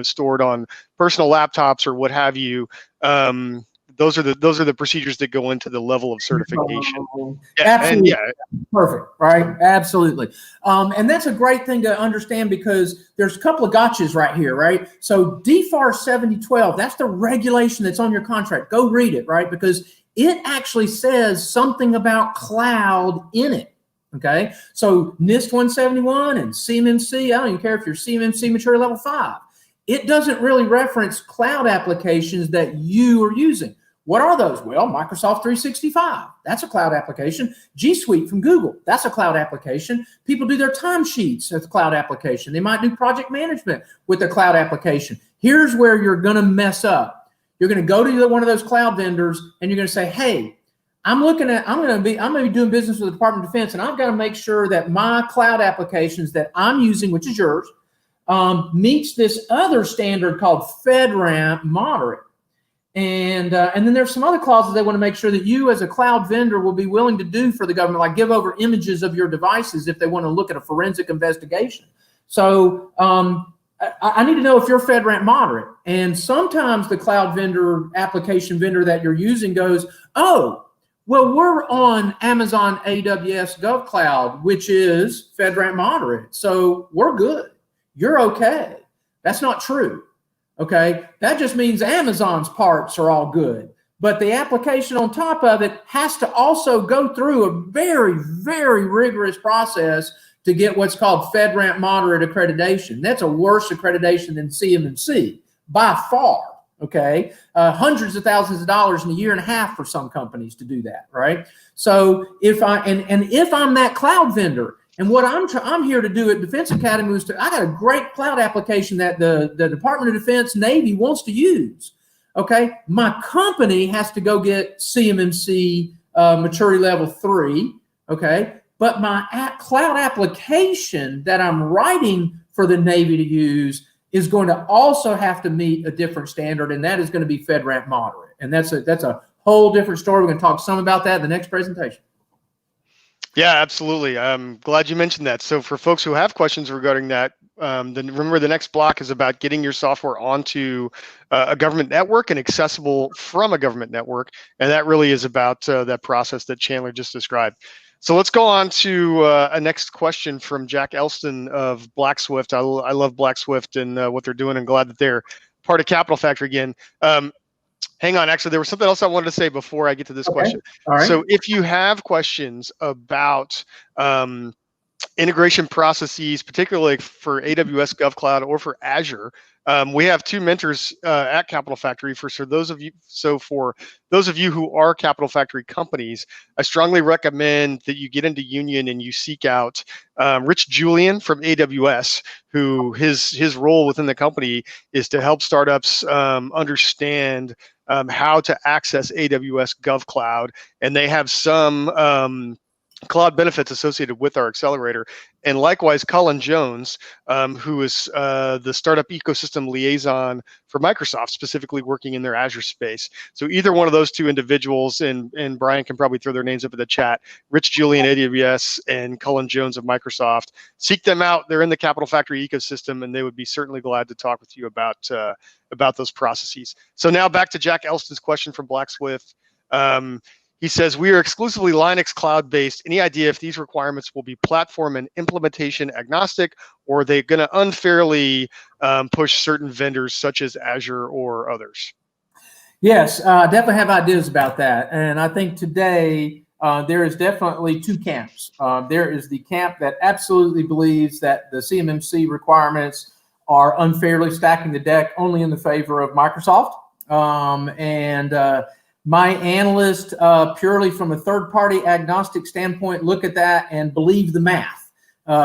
stored on personal laptops or what have you. those are the procedures that go into the level of certification. Absolutely. Perfect, right? Absolutely. And that's a great thing to understand because there's a couple of gotchas right here, right? So DFAR 7012, that's the regulation that's on your contract. Go read it, right? Because it actually says something about cloud in it. Okay, so NIST 171 and CMMC, I don't even care if you're CMMC Maturity Level 5. It doesn't really reference cloud applications that you are using. What are those? Well, Microsoft 365, that's a cloud application. G Suite from Google, that's a cloud application. People do their timesheets as a cloud application. They might do project management with a cloud application. Here's where you're going to mess up. You're going to go to one of those cloud vendors and you're going to say, hey, I'm going to be doing business with the Department of Defense, and I've got to make sure that my cloud applications that I'm using, which is yours, meets this other standard called FedRAMP moderate. And then there's some other clauses they want to make sure that you as a cloud vendor will be willing to do for the government, like give over images of your devices if they want to look at a forensic investigation. So I need to know if you're FedRAMP moderate. And sometimes the cloud vendor, application vendor that you're using goes, oh, well, we're on Amazon AWS GovCloud, which is FedRAMP moderate. So we're good. You're okay. That's not true. Okay. That just means Amazon's parts are all good. But the application on top of it has to also go through a very, very rigorous process to get what's called FedRAMP moderate accreditation. That's a worse accreditation than CMMC by far. Okay, hundreds of thousands of dollars in a year and a half for some companies to do that, right? So if I'm that cloud vendor, and what I'm here to do at Defense Academy is I got a great cloud application that the Department of Defense Navy wants to use. Okay, my company has to go get CMMC Maturity Level 3. Okay, but my cloud application that I'm writing for the Navy to use is going to also have to meet a different standard, and that is going to be FedRAMP moderate. And that's a whole different story. We're going to talk some about that in the next presentation. Yeah, absolutely. I'm glad you mentioned that. So for folks who have questions regarding that, then remember the next block is about getting your software onto a government network and accessible from a government network. And that really is about that process that Chandler just described. So let's go on to a next question from Jack Elston of Black Swift. I love Black Swift and what they're doing, and glad that they're part of Capital Factory again. Hang on, actually, there was something else I wanted to say before I get to this question. All right. So if you have questions about integration processes, particularly for AWS GovCloud or for Azure, we have two mentors at Capital Factory. For those of you who are Capital Factory companies, I strongly recommend that you get into Union and you seek out Rich Julian from AWS, who his role within the company is to help startups understand how to access AWS GovCloud, and they have some cloud benefits associated with our accelerator. And likewise, Colin Jones, who is the startup ecosystem liaison for Microsoft, specifically working in their Azure space. So either one of those two individuals, and Brian can probably throw their names up in the chat, Rich Julian, AWS, and Colin Jones of Microsoft. Seek them out. They're in the Capital Factory ecosystem, and they would be certainly glad to talk with you about those processes. So now back to Jack Elston's question from Black Swift. He says, we are exclusively Linux cloud-based. Any idea if these requirements will be platform and implementation agnostic, or are they going to unfairly push certain vendors such as Azure or others? Yes, definitely have ideas about that. And I think today there is definitely two camps. There is the camp that absolutely believes that the CMMC requirements are unfairly stacking the deck only in the favor of Microsoft. My analysts, purely from a third-party agnostic standpoint, look at that and believe the math.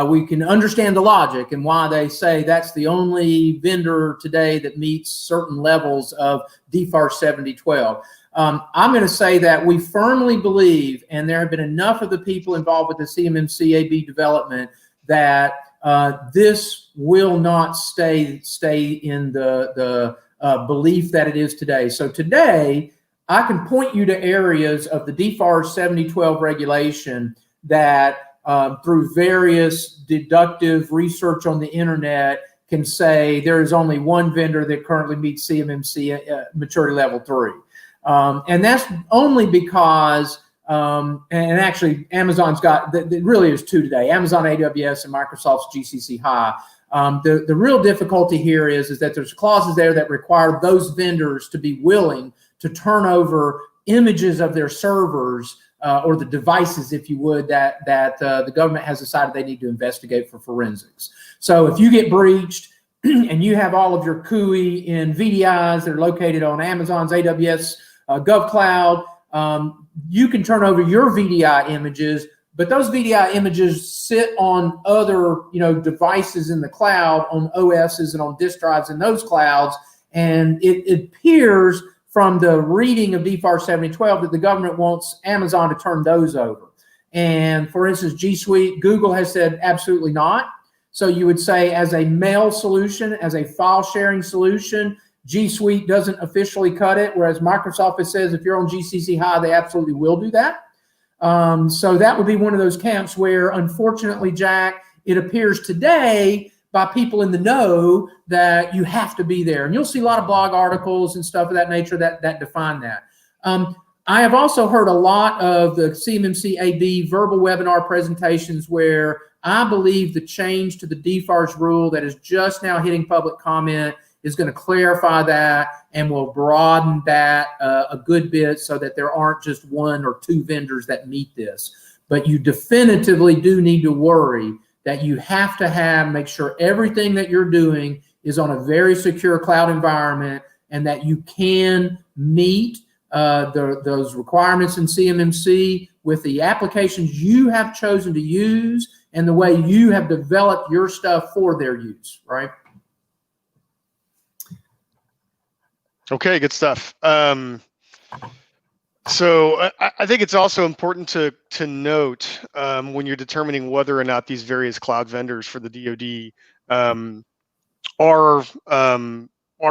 We can understand the logic and why they say that's the only vendor today that meets certain levels of DFAR 7012. I'm going to say that we firmly believe, and there have been enough of the people involved with the CMMC AB development, that this will not stay in the belief that it is today. So today, I can point you to areas of the DFAR 7012 regulation that through various deductive research on the internet can say there is only one vendor that currently meets CMMC Maturity Level 3. And that's only because, and actually Amazon's got, it really is two today, Amazon AWS and Microsoft's GCC High. The real difficulty here is that there's clauses there that require those vendors to be willing to turn over images of their servers or the devices, if you would, that the government has decided they need to investigate for forensics. So if you get breached and you have all of your CUI in VDIs that are located on Amazon's AWS GovCloud, you can turn over your VDI images, but those VDI images sit on other, devices in the cloud, on OSs and on disk drives in those clouds, and it appears from the reading of DFAR 7012 that the government wants Amazon to turn those over. And for instance, G Suite, Google has said absolutely not. So you would say as a mail solution, as a file sharing solution, G Suite doesn't officially cut it, whereas Microsoft says if you're on GCC High, they absolutely will do that. So that would be one of those camps where, unfortunately, Jack, it appears today by people in the know that you have to be there. And you'll see a lot of blog articles and stuff of that nature that define that. I have also heard a lot of the CMMC AB verbal webinar presentations where I believe the change to the DFARS rule that is just now hitting public comment is going to clarify that and will broaden that a good bit so that there aren't just one or two vendors that meet this. But you definitively do need to worry that you have to make sure everything that you're doing is on a very secure cloud environment and that you can meet those requirements in CMMC with the applications you have chosen to use and the way you have developed your stuff for their use, right? Okay, good stuff. So I think it's also important to note when you're determining whether or not these various cloud vendors for the DoD are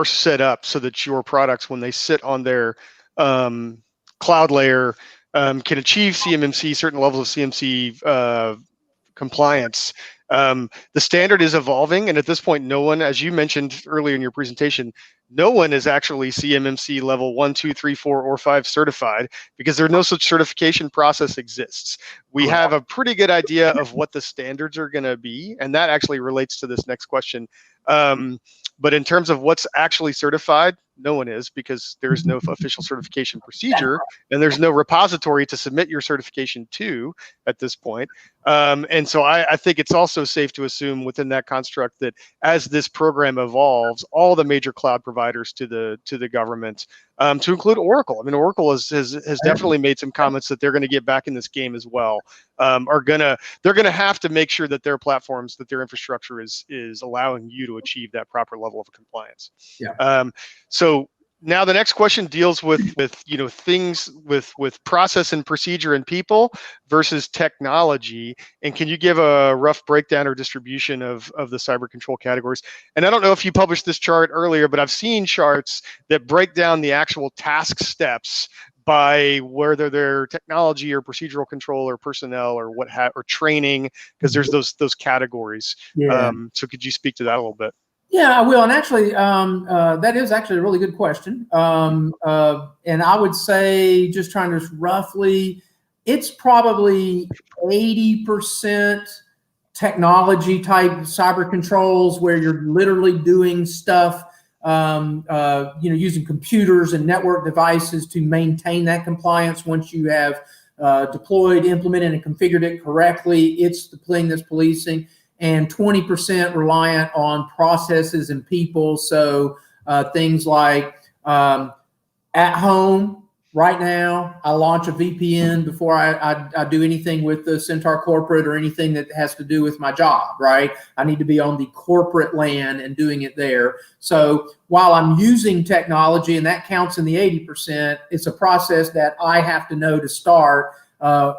set up so that your products, when they sit on their cloud layer, can achieve CMMC, certain levels of CMC compliance. The standard is evolving, and at this point, no one, as you mentioned earlier in your presentation, no one is actually CMMC level 1, 2, 3, 4, or 5 certified because there's no such certification process exists. We have a pretty good idea of what the standards are going to be, and that actually relates to this next question. But in terms of what's actually certified, no one is, because there's no official certification procedure and there's no repository to submit your certification to at this point. And so I think it's also safe to assume within that construct that as this program evolves, all the major cloud providers to the government, to include Oracle. I mean, Oracle has definitely made some comments that they're going to get back in this game as well. They're going to have to make sure that their platforms, that their infrastructure is allowing you to achieve that proper level of compliance. Yeah. So now the next question deals with things with process and procedure and people versus technology. And can you give a rough breakdown or distribution of the cyber control categories? And I don't know if you published this chart earlier, but I've seen charts that break down the actual task steps by whether they're technology or procedural control or personnel or or training, because there's those categories. Yeah. So could you speak to that a little bit? Yeah, I will. And actually, that is actually a really good question. And I would say, just trying to roughly, it's probably 80% technology type cyber controls where you're literally doing stuff, using computers and network devices to maintain that compliance. Once you have deployed, implemented, and configured it correctly, it's the thing that's policing. And 20% reliant on processes and people. So things like at home right now, I launch a VPN before I do anything with the Sentar corporate or anything that has to do with my job, right? I need to be on the corporate LAN and doing it there. So while I'm using technology, and that counts in the 80%, it's a process that I have to know to start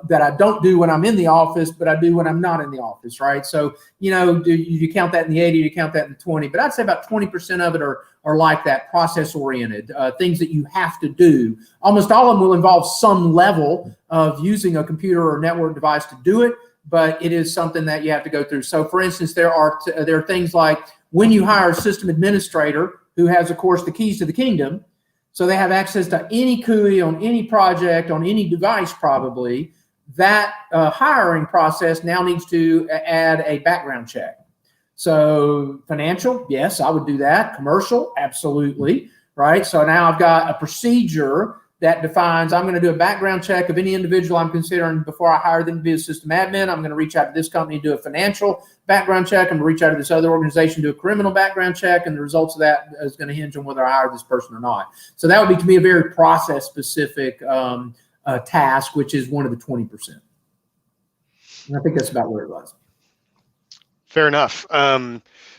that I don't do when I'm in the office, but I do when I'm not in the office, right? So, do you count that in the 80, you count that in the 20, but I'd say about 20% of it are like that, process-oriented, things that you have to do. Almost all of them will involve some level of using a computer or network device to do it, but it is something that you have to go through. So, for instance, there are things like when you hire a system administrator who has, of course, the keys to the kingdom, So they have access to any CUI on any project, on any device probably. That hiring process now needs to add a background check. So financial, yes, I would do that. Commercial, absolutely, right? So now I've got a procedure that defines I'm going to do a background check of any individual I'm considering before I hire them to be a system admin. I'm going to reach out to this company, do a financial background check. I'm going to reach out to this other organization, do a criminal background check, and the results of that is going to hinge on whether I hire this person or not. So that would be, to me, a very process-specific task, which is one of the 20%. And I think that's about where it was. Fair enough.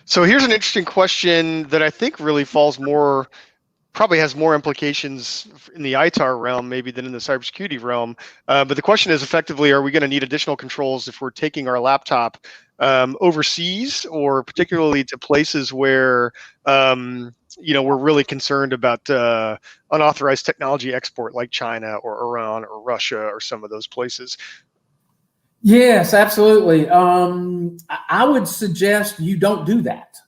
So here's an interesting question that I think really falls more, probably has more implications in the ITAR realm maybe than in the cybersecurity realm. But the question is effectively, are we going to need additional controls if we're taking our laptop overseas, or particularly to places where we're really concerned about unauthorized technology export, like China or Iran or Russia or some of those places? Yes, absolutely. I would suggest you don't do that.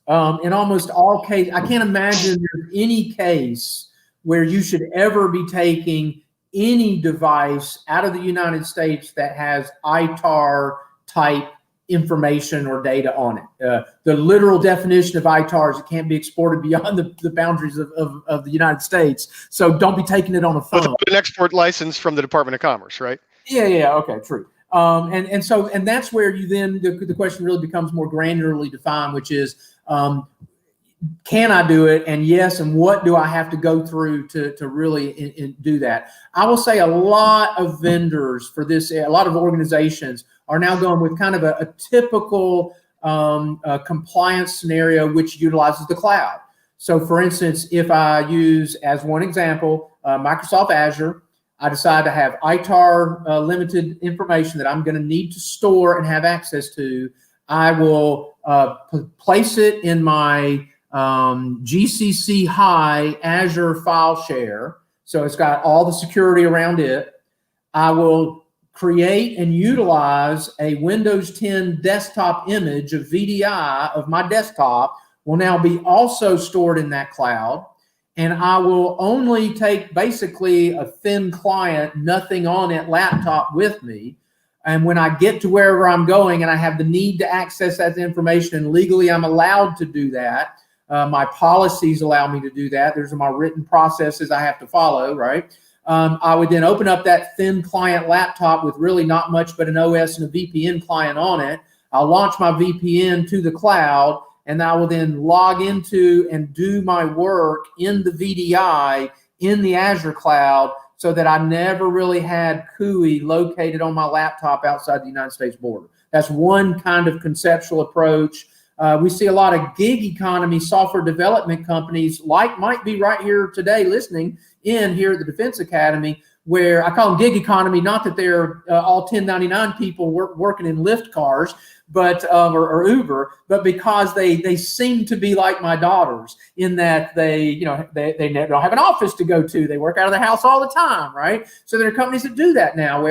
In almost all cases, I can't imagine there's any case where you should ever be taking any device out of the United States that has ITAR type information or data on it. The literal definition of ITAR is it can't be exported beyond the boundaries of the United States. So don't be taking it on a phone. Without an export license from the Department of Commerce, right? Yeah, okay, true. And that's where you then the question really becomes more granularly defined, which is, can I do it? And yes, and what do I have to go through to really do that? I will say a lot of vendors for this, a lot of organizations are now going with kind of a typical compliance scenario which utilizes the cloud. So for instance, if I use, as one example, Microsoft Azure, I decide to have ITAR limited information that I'm going to need to store and have access to. I will place it in my GCC High Azure file share. So it's got all the security around it. I will create and utilize a Windows 10 desktop image of VDI of my desktop will now be also stored in that cloud. And I will only take basically a thin client, nothing on it laptop with me. And when I get to wherever I'm going and I have the need to access that information, and legally I'm allowed to do that, my policies allow me to do that. There's my written processes I have to follow, right? I would then open up that thin client laptop with really not much but an OS and a VPN client on it. I'll launch my VPN to the cloud, and I will then log into and do my work in the VDI in the Azure cloud, so that I never really had CUI located on my laptop outside the United States border. That's one kind of conceptual approach. We see a lot of gig economy software development companies, like might be right here today listening in here at the Defense Academy, where I call them gig economy, not that they're all 1099 people working in Lyft cars, but or Uber, but because they seem to be like my daughters in that they don't have an office to go to. They work out of the house all the time, right? So there are companies that do that now.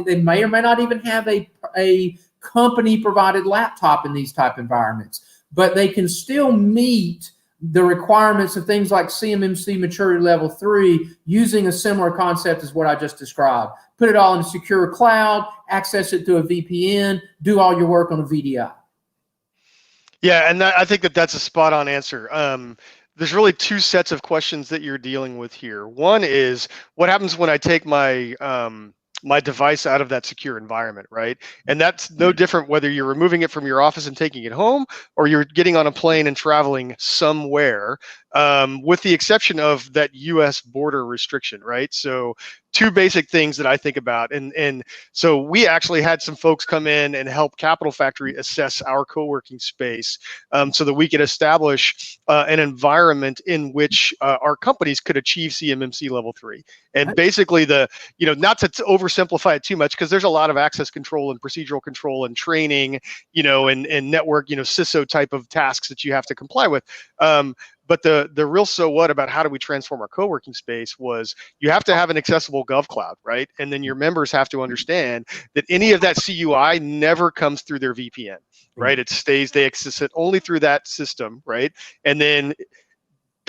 They may or may not even have a company provided laptop in these type environments, but they can still meet the requirements of things like CMMC Maturity Level 3 using a similar concept as what I just described. Put it all in a secure cloud, access it through a VPN, do all your work on a VDI. Yeah, and I think that's a spot on answer. There's really two sets of questions that you're dealing with here. One is, what happens when I take my my device out of that secure environment, right? And that's no different whether you're removing it from your office and taking it home, or you're getting on a plane and traveling somewhere, with the exception of that US border restriction, right? So two basic things that I think about. And so we actually had some folks come in and help Capital Factory assess our co-working space, so that we could establish an environment in which our companies could achieve CMMC Level 3. And basically not to oversimplify it too much, because there's a lot of access control and procedural control and training, and network, CISO type of tasks that you have to comply with. But the real so what about how do we transform our co-working space was, you have to have an accessible GovCloud, right? And then your members have to understand that any of that CUI never comes through their VPN, right? It stays, they access it only through that system, right? And then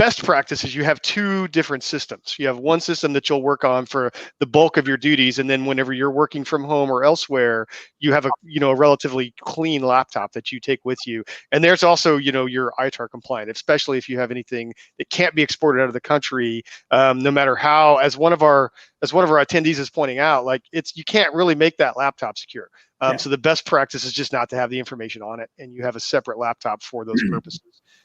best practice is you have two different systems. You have one system that you'll work on for the bulk of your duties, and then whenever you're working from home or elsewhere, you have a relatively clean laptop that you take with you. And there's also your ITAR compliant, especially if you have anything that can't be exported out of the country. No matter how, as one of our attendees is pointing out, like you can't really make that laptop secure. So the best practice is just not to have the information on it, and you have a separate laptop for those purposes.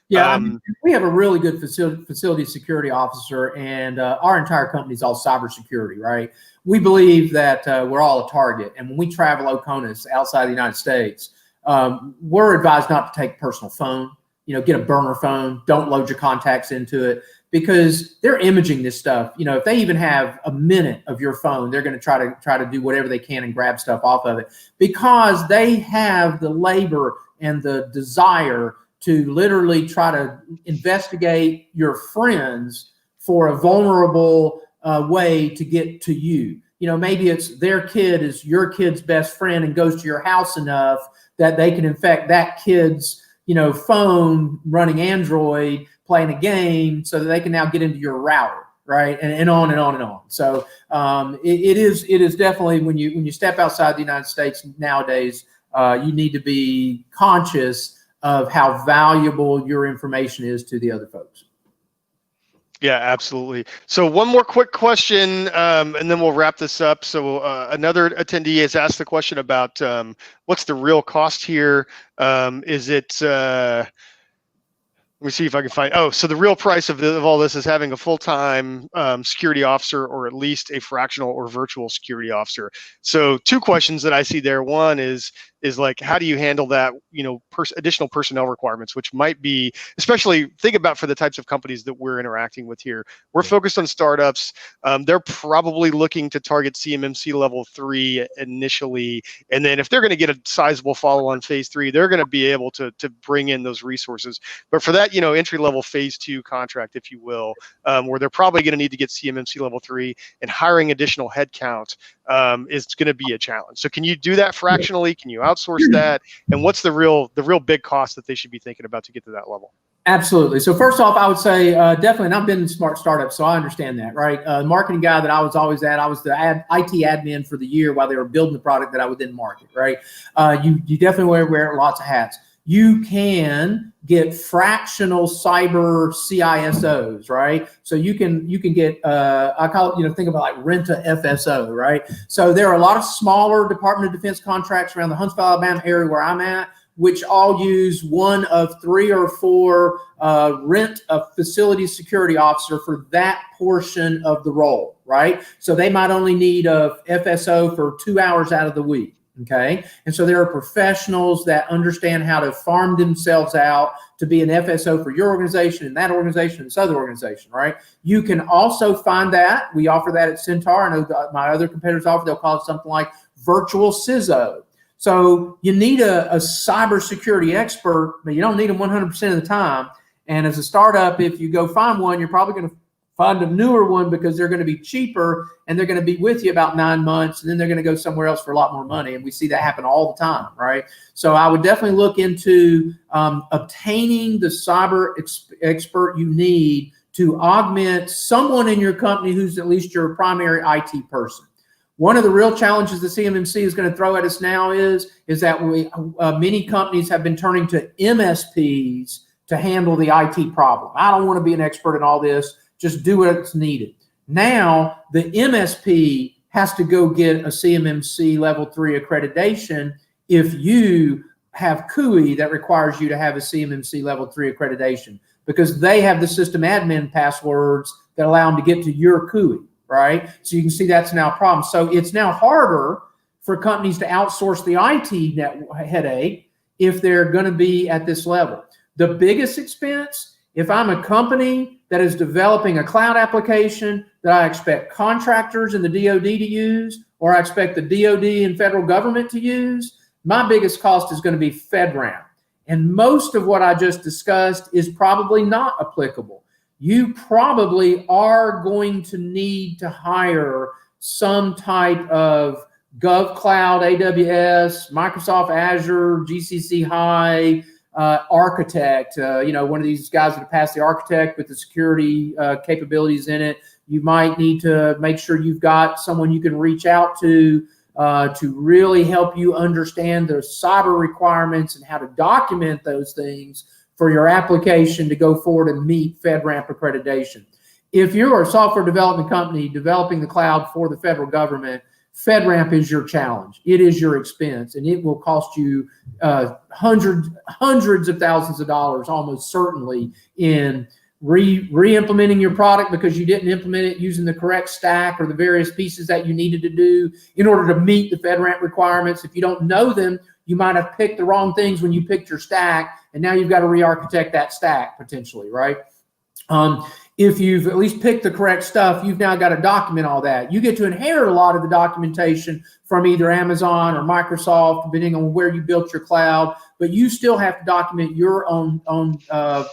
Yeah, I mean, we have a really good facility security officer, and our entire company is all cybersecurity, right? We believe that we're all a target, and when we travel OCONUS outside the United States, we're advised not to take a personal phone. Get a burner phone. Don't load your contacts into it, because they're imaging this stuff. If they even have a minute of your phone, they're going to try to do whatever they can and grab stuff off of it, because they have the labor and the desire to literally try to investigate your friends for a vulnerable way to get to you. Maybe it's their kid is your kid's best friend and goes to your house enough that they can infect that kid's phone running Android, playing a game, so that they can now get into your router, right? And on and on and on. So it is definitely, when you step outside the United States nowadays, you need to be conscious of how valuable your information is to the other folks. Yeah, absolutely. So one more quick question, and then we'll wrap this up. So another attendee has asked the question about what's the real cost here? Is it let me see if I can find. Oh, so the real price of all this is having a full-time security officer, or at least a fractional or virtual security officer. So two questions that I see there. One is like, how do you handle that, additional personnel requirements, which might be, especially think about for the types of companies that we're interacting with here. We're focused on startups. They're probably looking to target CMMC level 3 initially. And then if they're going to get a sizable follow on phase 3, they're going to be able to bring in those resources. But for that, entry level phase 2 contract, if you will, where they're probably going to need to get CMMC level 3, and hiring additional headcount is going to be a challenge. So can you do that fractionally? Can you outsource that? And what's the real big cost that they should be thinking about to get to that level? Absolutely. So first off, I would say definitely, and I've been in smart startups, so I understand that, right? Marketing guy that I was always at, I was the IT admin for the year while they were building the product that I would then market, right? You definitely wear lots of hats. You can get fractional cyber CISOs, right? So you can get I call it, think about like rent a FSO, right? So there are a lot of smaller Department of Defense contracts around the Huntsville, Alabama area where I'm at, which all use one of 3 or 4 rent a facility security officer for that portion of the role, right? So they might only need a FSO for 2 hours out of the week. Okay. And so there are professionals that understand how to farm themselves out to be an FSO for your organization and that organization and this other organization, right? You can also find that. We offer that at Sentar. I know my other competitors offer, they'll call it something like virtual CISO. So you need a cybersecurity expert, but you don't need them 100% of the time. And as a startup, if you go find one, you're probably going to find a newer one because they're going to be cheaper and they're going to be with you about 9 months, and then they're going to go somewhere else for a lot more money. And we see that happen all the time, right? So I would definitely look into obtaining the cyber expert you need to augment someone in your company who's at least your primary IT person. One of the real challenges the CMMC is going to throw at us now is that many companies have been turning to MSPs to handle the IT problem. I don't want to be an expert in all this. Just do what's needed. Now, the MSP has to go get a CMMC level 3 accreditation if you have CUI that requires you to have a CMMC level 3 accreditation, because they have the system admin passwords that allow them to get to your CUI, right? So you can see that's now a problem. So it's now harder for companies to outsource the IT headache if they're going to be at this level. The biggest expense, if I'm a company that is developing a cloud application that I expect contractors in the DoD to use, or I expect the DoD and federal government to use, my biggest cost is going to be FedRAMP. And most of what I just discussed is probably not applicable. You probably are going to need to hire some type of GovCloud, AWS, Microsoft Azure, GCC High, architect, one of these guys that have passed the architect with the security capabilities in it. You might need to make sure you've got someone you can reach out to really help you understand the cyber requirements and how to document those things for your application to go forward and meet FedRAMP accreditation. If you're a software development company developing the cloud for the federal government, FedRAMP is your challenge. It is your expense, and it will cost you hundreds of thousands of dollars, almost certainly, in re-implementing your product because you didn't implement it using the correct stack or the various pieces that you needed to do in order to meet the FedRAMP requirements. If you don't know them, you might have picked the wrong things when you picked your stack, and now you've got to re-architect that stack potentially, right? If you've at least picked the correct stuff, you've now got to document all that. You get to inherit a lot of the documentation from either Amazon or Microsoft, depending on where you built your cloud, but you still have to document your own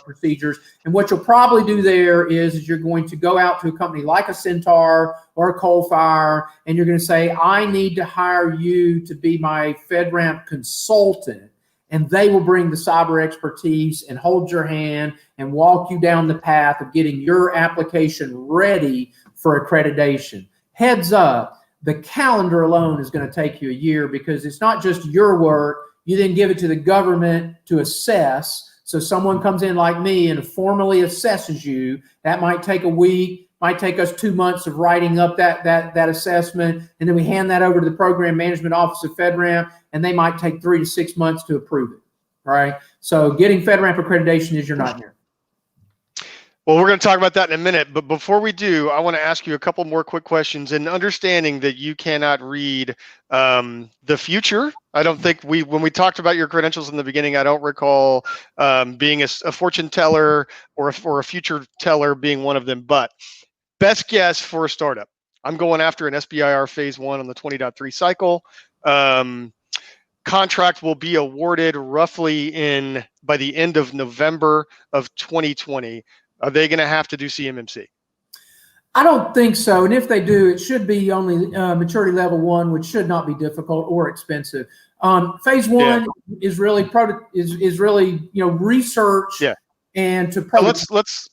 procedures. And what you'll probably do there is you're going to go out to a company like a Sentar or a Coalfire, and you're going to say, I need to hire you to be my FedRAMP consultant. And they will bring the cyber expertise and hold your hand and walk you down the path of getting your application ready for accreditation. Heads up, the calendar alone is going to take you a year because it's not just your work. You then give it to the government to assess. So someone comes in like me and formally assesses you. That might take a week. Might take us 2 months of writing up that assessment, and then we hand that over to the Program Management Office of FedRAMP, and they might take 3 to 6 months to approve it. All right. So getting FedRAMP accreditation is your nightmare. Well, we're going to talk about that in a minute, but before we do, I want to ask you a couple more quick questions. And understanding that you cannot read the future, I don't think when we talked about your credentials in the beginning, I don't recall being a fortune teller or a future teller being one of them. But best guess for a startup, I'm going after an SBIR phase 1 on the 20.3 cycle. Contract will be awarded roughly by the end of November of 2020. Are they going to have to do CMMC? I don't think so. And if they do, it should be only maturity level 1, which should not be difficult or expensive. Phase 1 is really research and to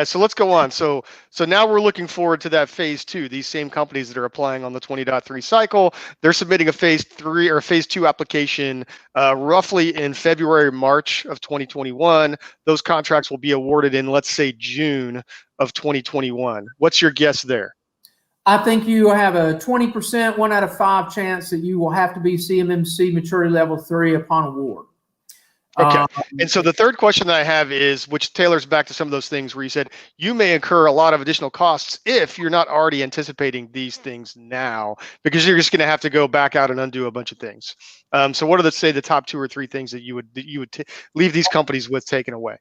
so let's go on. So now we're looking forward to that phase 2. These same companies that are applying on the 20.3 cycle, they're submitting a phase 3 or phase 2 application roughly in February, March of 2021. Those contracts will be awarded in, let's say, June of 2021. What's your guess there? I think you have a 20%, 1 out of 5 chance that you will have to be CMMC maturity level 3 upon award. Okay. And so the third question that I have is, which tailors back to some of those things where you said you may incur a lot of additional costs if you're not already anticipating these things now, because you're just going to have to go back out and undo a bunch of things. So what are the top 2 or 3 things that you would leave these companies with taken away?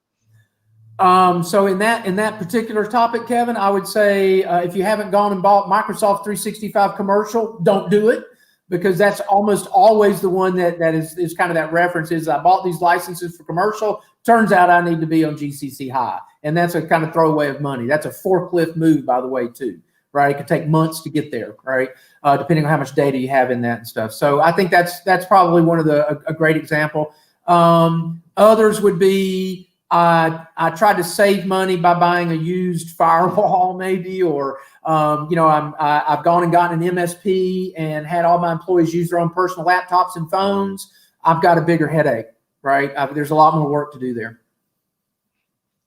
So in that particular topic, Kevin, I would say if you haven't gone and bought Microsoft 365 commercial, don't do it. Because that's almost always the one that is kind of that reference is I bought these licenses for commercial. Turns out I need to be on GCC high. And that's a kind of throwaway of money. That's a forklift move, by the way, too, right? It could take months to get there, right? Depending on how much data you have in that and stuff. So I think that's probably one of a great example. Others would be I tried to save money by buying a used firewall maybe, or I've gone and gotten an MSP and had all my employees use their own personal laptops and phones. I've got a bigger headache, right? There's a lot more work to do there.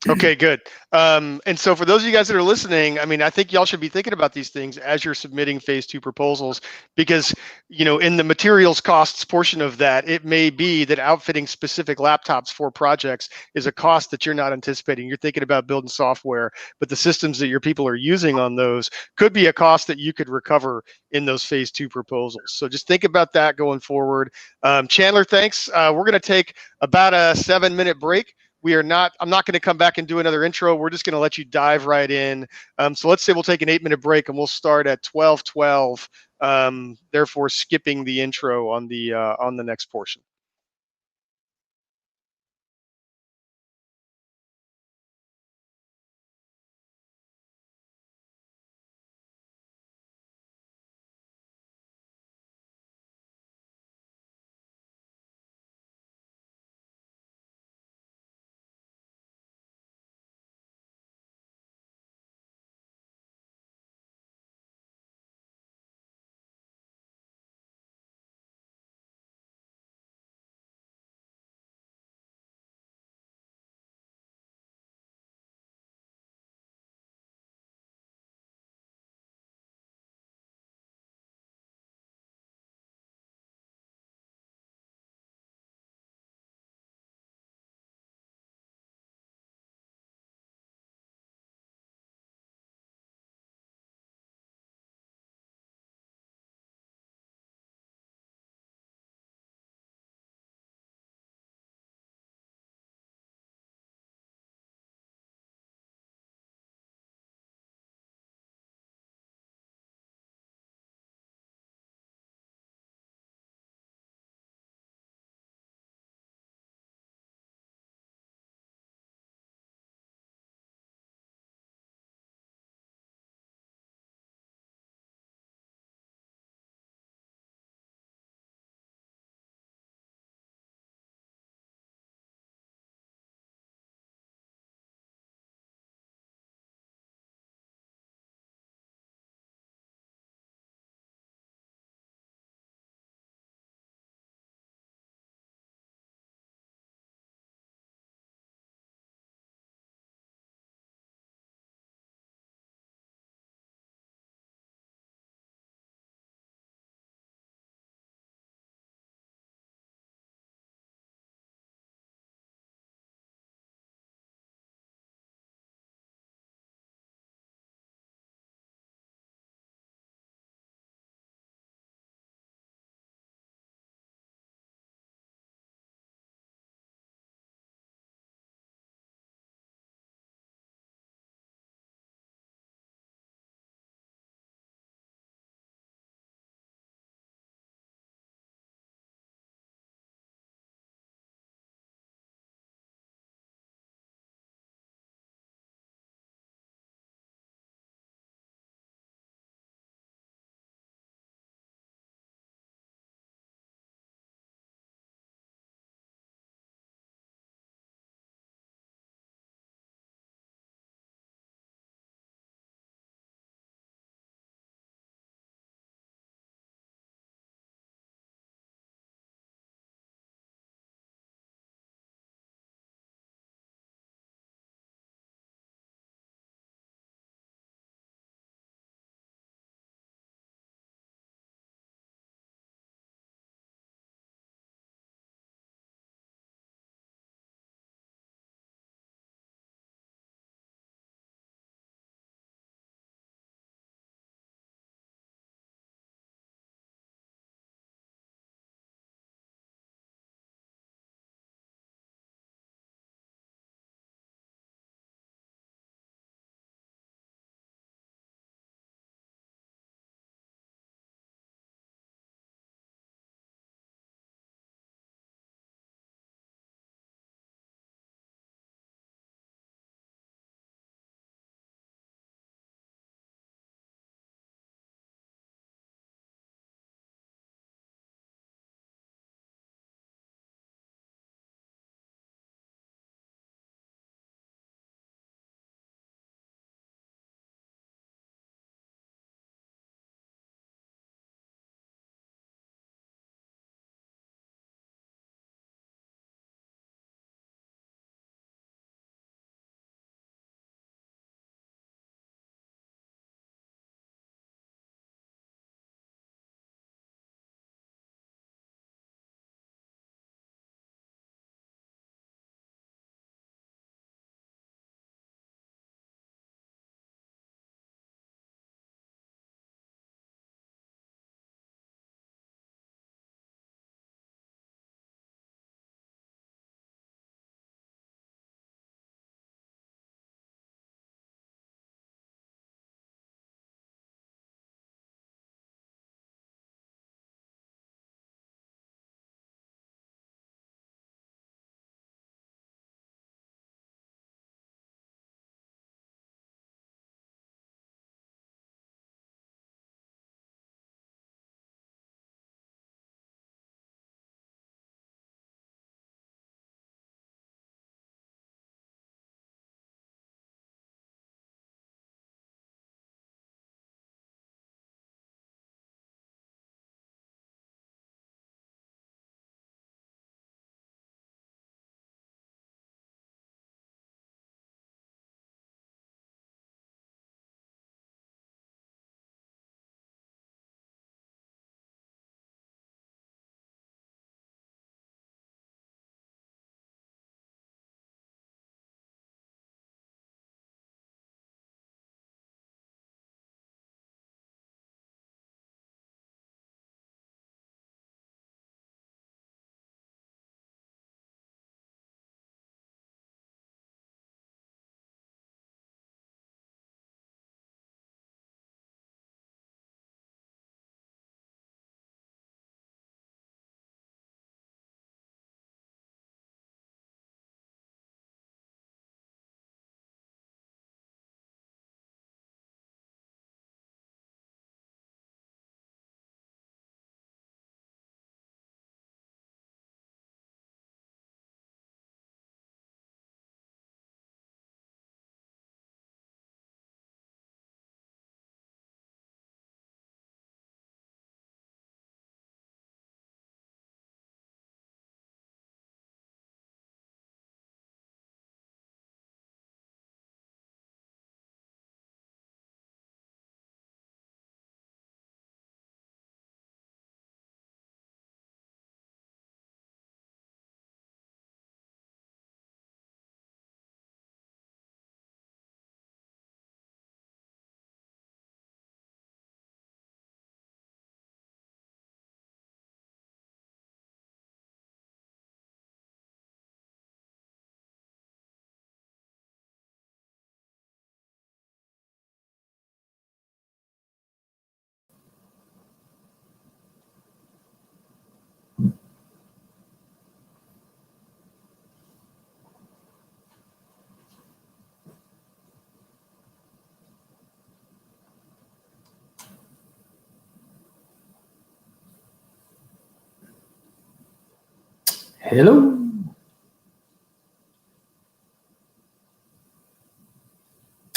Okay, good. And so for those of you guys that are listening, I mean, I think y'all should be thinking about these things as you're submitting phase 2 proposals, because, in the materials costs portion of that, it may be that outfitting specific laptops for projects is a cost that you're not anticipating. You're thinking about building software, but the systems that your people are using on those could be a cost that you could recover in those phase 2 proposals. So just think about that going forward. Chandler, thanks. We're going to take about a 7-minute break. I'm not going to come back and do another intro. We're just going to let you dive right in. So let's say we'll take an 8-minute break and we'll start at 12:12. Therefore, skipping the intro on the next portion. Hello.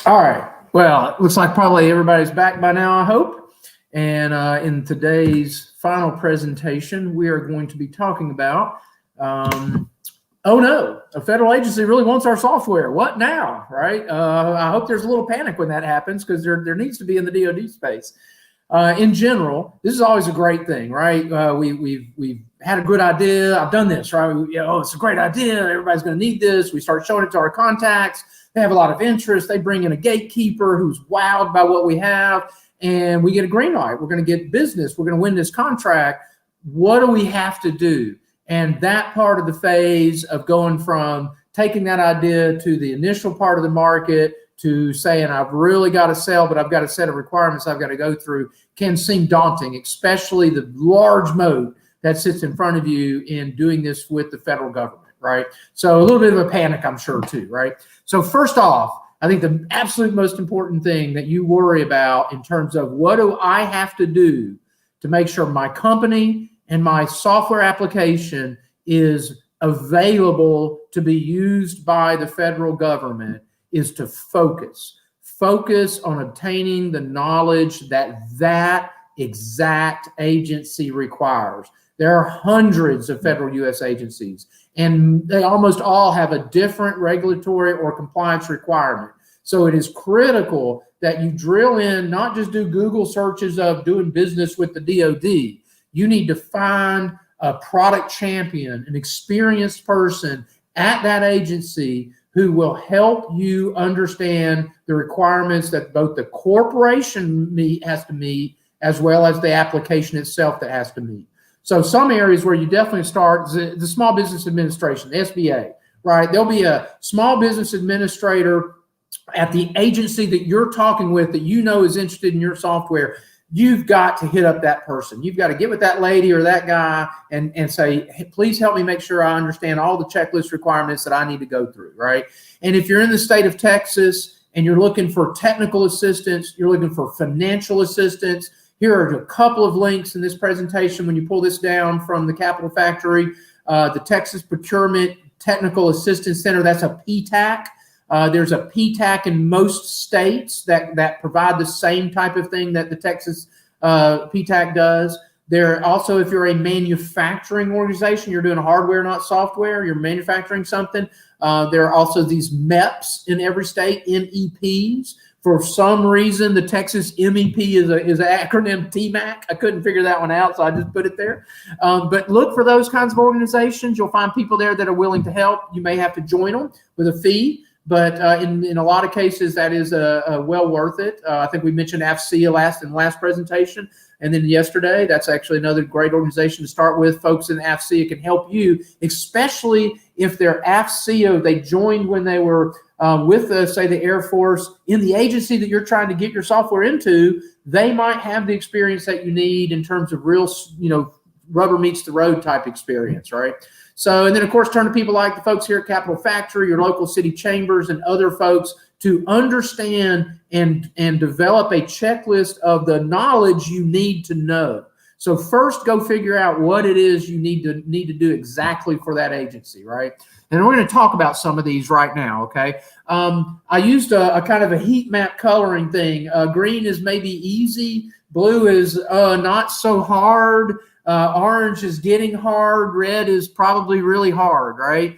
All right. Well, it looks like probably everybody's back by now, I hope. And in today's final presentation, we are going to be talking about, oh no, a federal agency really wants our software. What now, right? I hope there's a little panic when that happens, because there needs to be in the DoD space. In general, this is always a great thing, right? We've had a good idea. I've done this, right? Oh, it's a great idea. Everybody's going to need this. We start showing it to our contacts. They have a lot of interest. They bring in a gatekeeper who's wowed by what we have, and we get a green light. We're going to get business. We're going to win this contract. What do we have to do? And that part of the phase of going from taking that idea to the initial part of the market to saying, I've really got to sell, but I've got a set of requirements I've got to go through, can seem daunting, especially the large moat that sits in front of you in doing this with the federal government, right? So a little bit of a panic, I'm sure, too, right? So first off, I think the absolute most important thing that you worry about in terms of what do I have to do to make sure my company and my software application is available to be used by the federal government is to focus on obtaining the knowledge that that exact agency requires. There are hundreds of federal U.S. agencies, and they almost all have a different regulatory or compliance requirement. So it is critical that you drill in, not just do Google searches of doing business with the DoD. You need to find a product champion, an experienced person at that agency who will help you understand the requirements that both the corporation has to meet, as well as the application itself that has to meet. So some areas where you definitely start, the Small Business Administration, the SBA, right? There'll be a small business administrator at the agency that you're talking with that you know is interested in your software. You've got to hit up that person. You've got to get with that lady or that guy and say, hey, please help me make sure I understand all the checklist requirements that I need to go through, right? And if you're in the state of Texas and you're looking for technical assistance, you're looking for financial assistance, here are a couple of links in this presentation. When you pull this down from the Capitol Factory, the Texas Procurement Technical Assistance Center, that's a PTAC. There's a PTAC in most states that provide the same type of thing that the Texas PTAC does. There also, if you're a manufacturing organization, you're doing hardware, not software, you're manufacturing something. There are also these MEPs in every state, MEPs. For some reason, the Texas MEP is an acronym TMAC. I couldn't figure that one out, so I just put it there. But look for those kinds of organizations. You'll find people there that are willing to help. You may have to join them with a fee. But in a lot of cases, that is well worth it. I think we mentioned AFCEA in the last presentation. And then yesterday, that's actually another great organization to start with. Folks in AFCEA can help you, especially if they're AFCEA, they joined when they were with, say, the Air Force in the agency that you're trying to get your software into. They might have the experience that you need in terms of real, rubber meets the road type experience, right? So, and then of course, turn to people like the folks here at Capitol Factory, your local city chambers, and other folks to understand and develop a checklist of the knowledge you need to know. So first, go figure out what it is you need to do exactly for that agency, right? And we're going to talk about some of these right now, okay? I used a kind of a heat map coloring thing. Green is maybe easy. Blue is not so hard. Orange is getting hard. Red is probably really hard, right?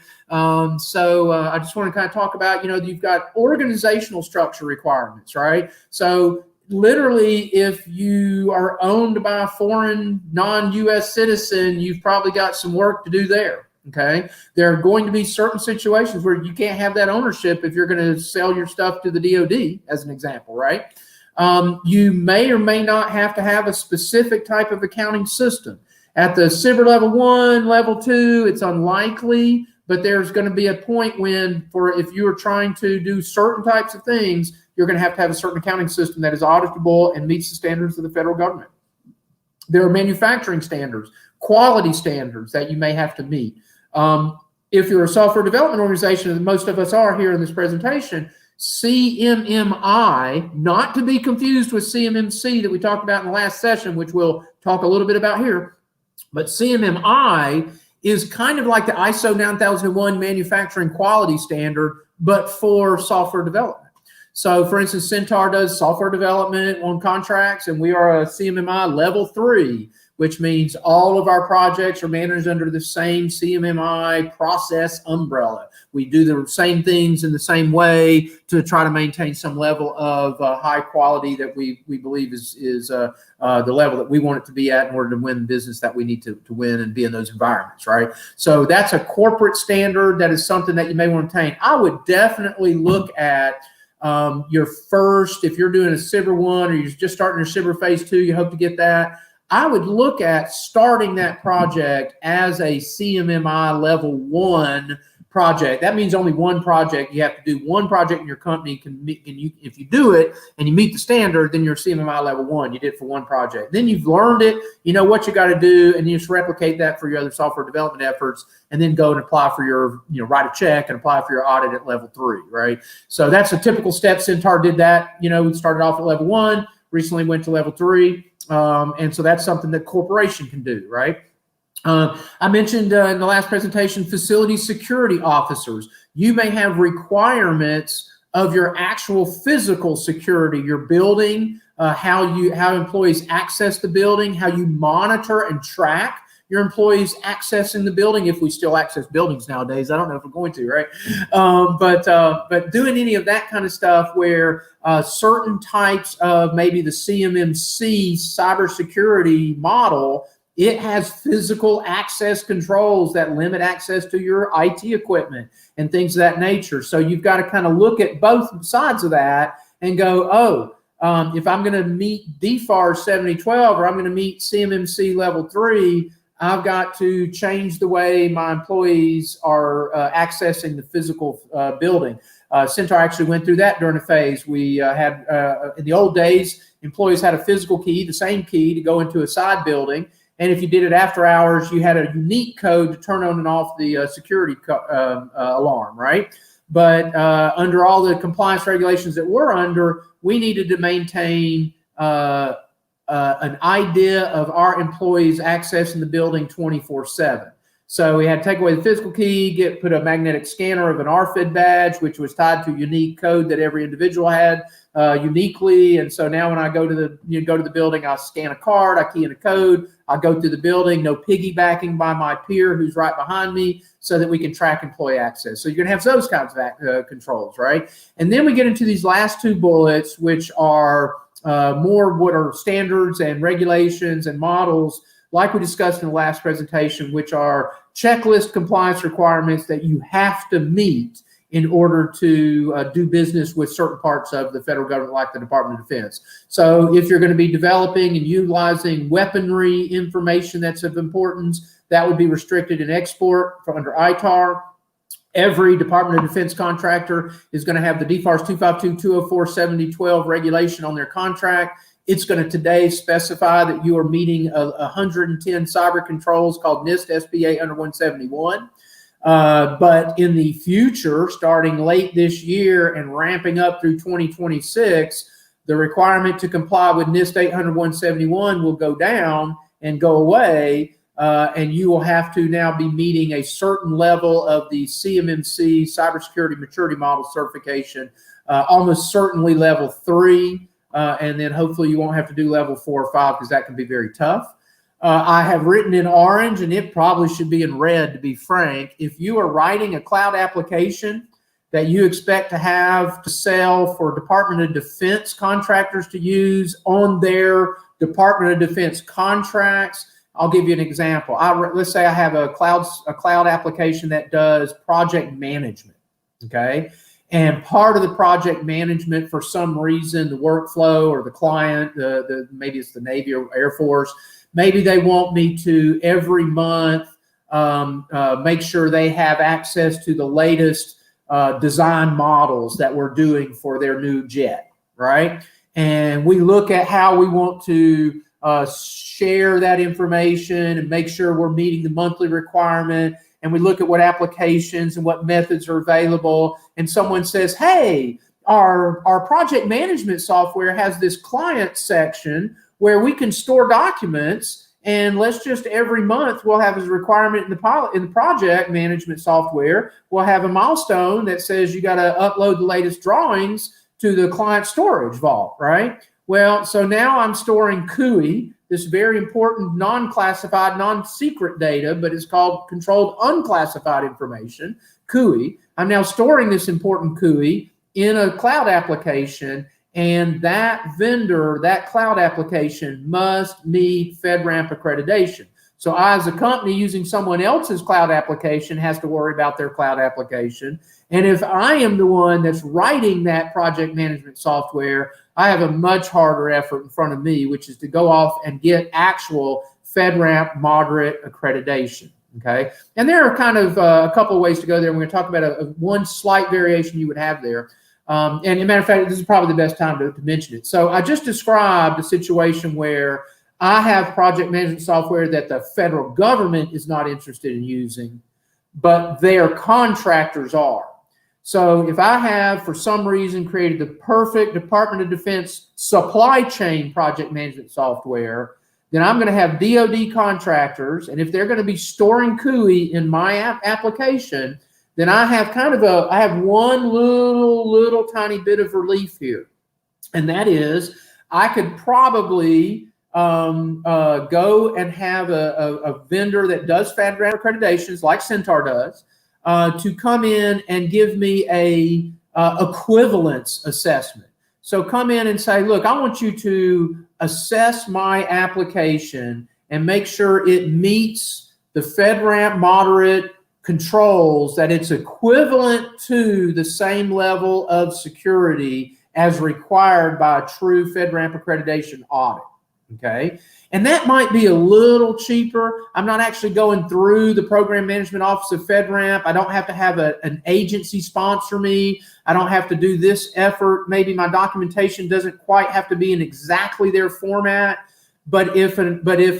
So I just want to kind of talk about, you've got organizational structure requirements, right? So literally, if you are owned by a foreign non-U.S. citizen, you've probably got some work to do there, okay? There are going to be certain situations where you can't have that ownership if you're going to sell your stuff to the DoD, as an example, right? You may or may not have to have a specific type of accounting system. At the SBIR level 1, level 2, it's unlikely, but there's going to be a point when, if you are trying to do certain types of things, you're going to have a certain accounting system that is auditable and meets the standards of the federal government. There are manufacturing standards, quality standards that you may have to meet. If you're a software development organization, and most of us are here in this presentation, CMMI, not to be confused with CMMC that we talked about in the last session, which we'll talk a little bit about here, but CMMI is kind of like the ISO 9001 manufacturing quality standard, but for software development. So for instance, Sentar does software development on contracts, and we are a CMMI level 3, which means all of our projects are managed under the same CMMI process umbrella. We do the same things in the same way to try to maintain some level of high quality that we believe is the level that we want it to be at in order to win the business that we need to win and be in those environments, right? So that's a corporate standard. That is something that you may want to attain. I would definitely look at your first, if you're doing a CIBR 1 or you're just starting your CIBR phase 2, you hope to get that. I would look at starting that project as a CMMI level 1 project. That means only one project. You have to do one project in your company. If you do it and you meet the standard, then you're CMMI level 1. You did it for one project. Then you've learned it. You know what you got to do, and you just replicate that for your other software development efforts, and then go and apply for your, write a check and apply for your audit at level 3, right? So that's a typical step. Sentar did that. We started off at level 1, recently went to level 3. And so that's something that corporation can do, right? I mentioned in the last presentation, facility security officers. You may have requirements of your actual physical security, your building, how employees access the building, how you monitor and track your employees accessing the building, if we still access buildings nowadays. I don't know if we're going to, right? But doing any of that kind of stuff where certain types of maybe the CMMC cybersecurity model, it has physical access controls that limit access to your IT equipment and things of that nature. So you've got to kind of look at both sides of that and go, if I'm going to meet DFAR 7012 or I'm going to meet CMMC level 3, I've got to change the way my employees are accessing the physical building. Sentar actually went through that during a phase. We had, in the old days, employees had a physical key, the same key, to go into a side building. And if you did it after hours, you had a unique code to turn on and off the security alarm, right? But under all the compliance regulations that we're under, we needed to maintain an idea of our employees accessing the building 24/7. So we had to take away the physical key, put a magnetic scanner of an RFID badge, which was tied to a unique code that every individual had uniquely. And so now when I go to the building, I scan a card, I key in a code, I go through the building, no piggybacking by my peer who's right behind me, so that we can track employee access. So you're gonna have those kinds of controls, right? And then we get into these last two bullets, which are more what are standards and regulations and models, like we discussed in the last presentation, which are checklist compliance requirements that you have to meet in order to do business with certain parts of the federal government, like the Department of Defense. So if you're going to be developing and utilizing weaponry information that's of importance, that would be restricted in export under ITAR. Every Department of Defense contractor is going to have the DFARS 252, 204, 7012 regulation on their contract. It's going to today specify that you are meeting 110 cyber controls called NIST SPA under 171. But in the future, starting late this year and ramping up through 2026, the requirement to comply with NIST 800-171 will go down and go away. And you will have to now be meeting a certain level of the CMMC Cybersecurity Maturity Model certification, almost certainly level 3, and then hopefully you won't have to do level 4 or 5, because that can be very tough. I have written in orange, and it probably should be in red, to be frank. If you are writing a cloud application that you expect to have to sell for Department of Defense contractors to use on their Department of Defense contracts, I'll give you an example. Let's say I have a cloud application that does project management, okay? And part of the project management, for some reason, the workflow or the client, maybe it's the Navy or Air Force, maybe they want me to every month make sure they have access to the latest design models that we're doing for their new jet, right? And we look at how we want to share that information and make sure we're meeting the monthly requirement. And we look at what applications and what methods are available. And someone says, hey, our project management software has this client section where we can store documents, And let's just every month we'll have as a requirement in the project management software, we'll have a milestone that says you got to upload the latest drawings to the client storage vault, right? Well, so now I'm storing CUI, this very important non-classified, non-secret data, but it's called controlled unclassified information, CUI. I'm now storing this important CUI in a cloud application, and that vendor, that cloud application must meet FedRAMP accreditation. So I, as a company using someone else's cloud application, has to worry about their cloud application. And if I am the one that's writing that project management software, I have a much harder effort in front of me, which is to go off and get actual FedRAMP moderate accreditation. Okay, and there are kind of a couple of ways to go there. We're going to talk about one slight variation you would have there. And as a matter of fact, this is probably the best time to mention it. So I just described a situation where I have project management software that the federal government is not interested in using, but their contractors are. So if I have, for some reason, created the perfect Department of Defense supply chain project management software, then I'm going to have DoD contractors, and if they're going to be storing CUI in my application, then I have I have one little tiny bit of relief here. And that is, I could probably go and have a vendor that does FedRAMP accreditations like Sentar does to come in and give me a equivalence assessment. So come in and say, look, I want you to assess my application and make sure it meets the FedRAMP moderate controls, that it's equivalent to the same level of security as required by a true FedRAMP accreditation audit. Okay, and that might be a little cheaper. I'm not actually going through the Program Management Office of FedRAMP. I don't have to have an agency sponsor me. I don't have to do this effort. Maybe my documentation doesn't quite have to be in exactly their format. But if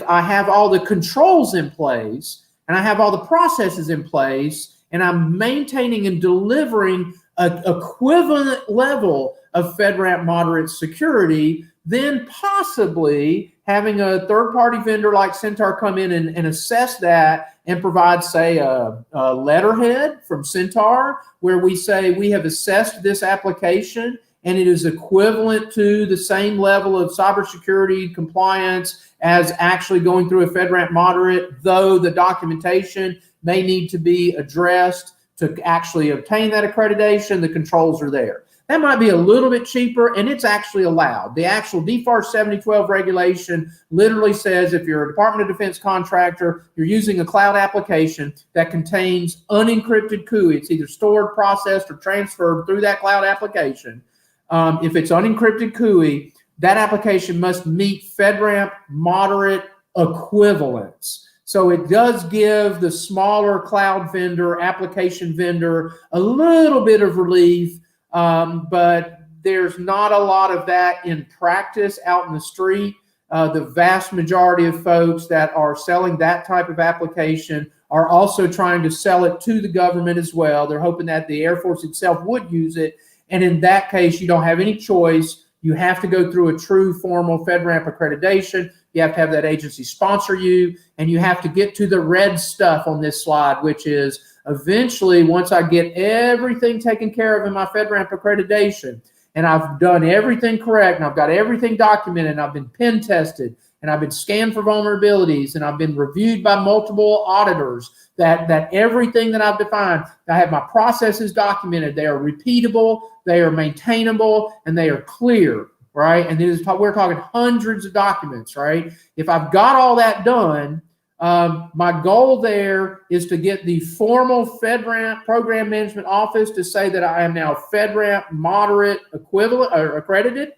I have all the controls in place and I have all the processes in place and I'm maintaining and delivering an equivalent level of FedRAMP moderate security, then possibly having a third-party vendor like Sentar come in and assess that and provide, say, a letterhead from Sentar where we say we have assessed this application and it is equivalent to the same level of cybersecurity compliance as actually going through a FedRAMP moderate, though the documentation may need to be addressed to actually obtain that accreditation. The controls are there. That might be a little bit cheaper, and it's actually allowed. The actual DFAR 7012 regulation literally says if you're a Department of Defense contractor, you're using a cloud application that contains unencrypted CUI. It's either stored, processed, or transferred through that cloud application. If it's unencrypted CUI, that application must meet FedRAMP moderate equivalence. So it does give the smaller cloud vendor, application vendor, a little bit of relief. But there's not a lot of that in practice out in the street. The vast majority of folks that are selling that type of application are also trying to sell it to the government as well. They're hoping that the Air Force itself would use it. And in that case, you don't have any choice. You have to go through a true formal FedRAMP accreditation. You have to have that agency sponsor you, and you have to get to the red stuff on this slide, which is eventually, once I get everything taken care of in my FedRAMP accreditation, and I've done everything correct, and I've got everything documented, and I've been pen tested, and I've been scanned for vulnerabilities, and I've been reviewed by multiple auditors, that everything that I've defined, I have my processes documented. They are repeatable, they are maintainable, and they are clear, right? And we're talking hundreds of documents, right? If I've got all that done, my goal there is to get the formal FedRAMP Program Management Office to say that I am now FedRAMP moderate equivalent or accredited.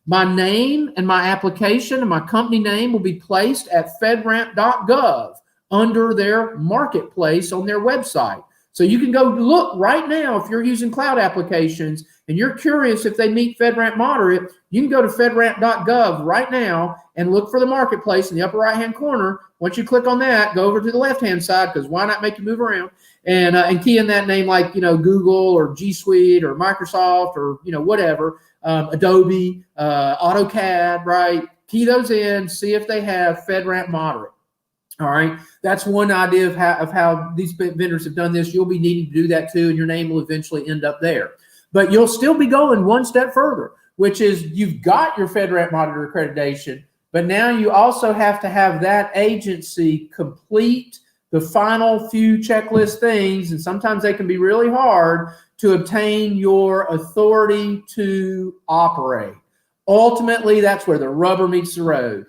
My name and my application and my company name will be placed at fedramp.gov under their marketplace on their website. So you can go look right now if you're using cloud applications and you're curious if they meet FedRAMP moderate, you can go to fedramp.gov right now and look for the marketplace in the upper right-hand corner. Once you click on that, go over to the left-hand side, because why not make you move around, and key in that name like, Google or G Suite or Microsoft or, whatever, Adobe, AutoCAD, right? Key those in, see if they have FedRAMP moderate. All right, that's one idea of how these vendors have done this. You'll be needing to do that too, and your name will eventually end up there. But you'll still be going one step further, which is you've got your FedRAMP monitor accreditation, but now you also have to have that agency complete the final few checklist things, and sometimes they can be really hard, to obtain your authority to operate. Ultimately, that's where the rubber meets the road.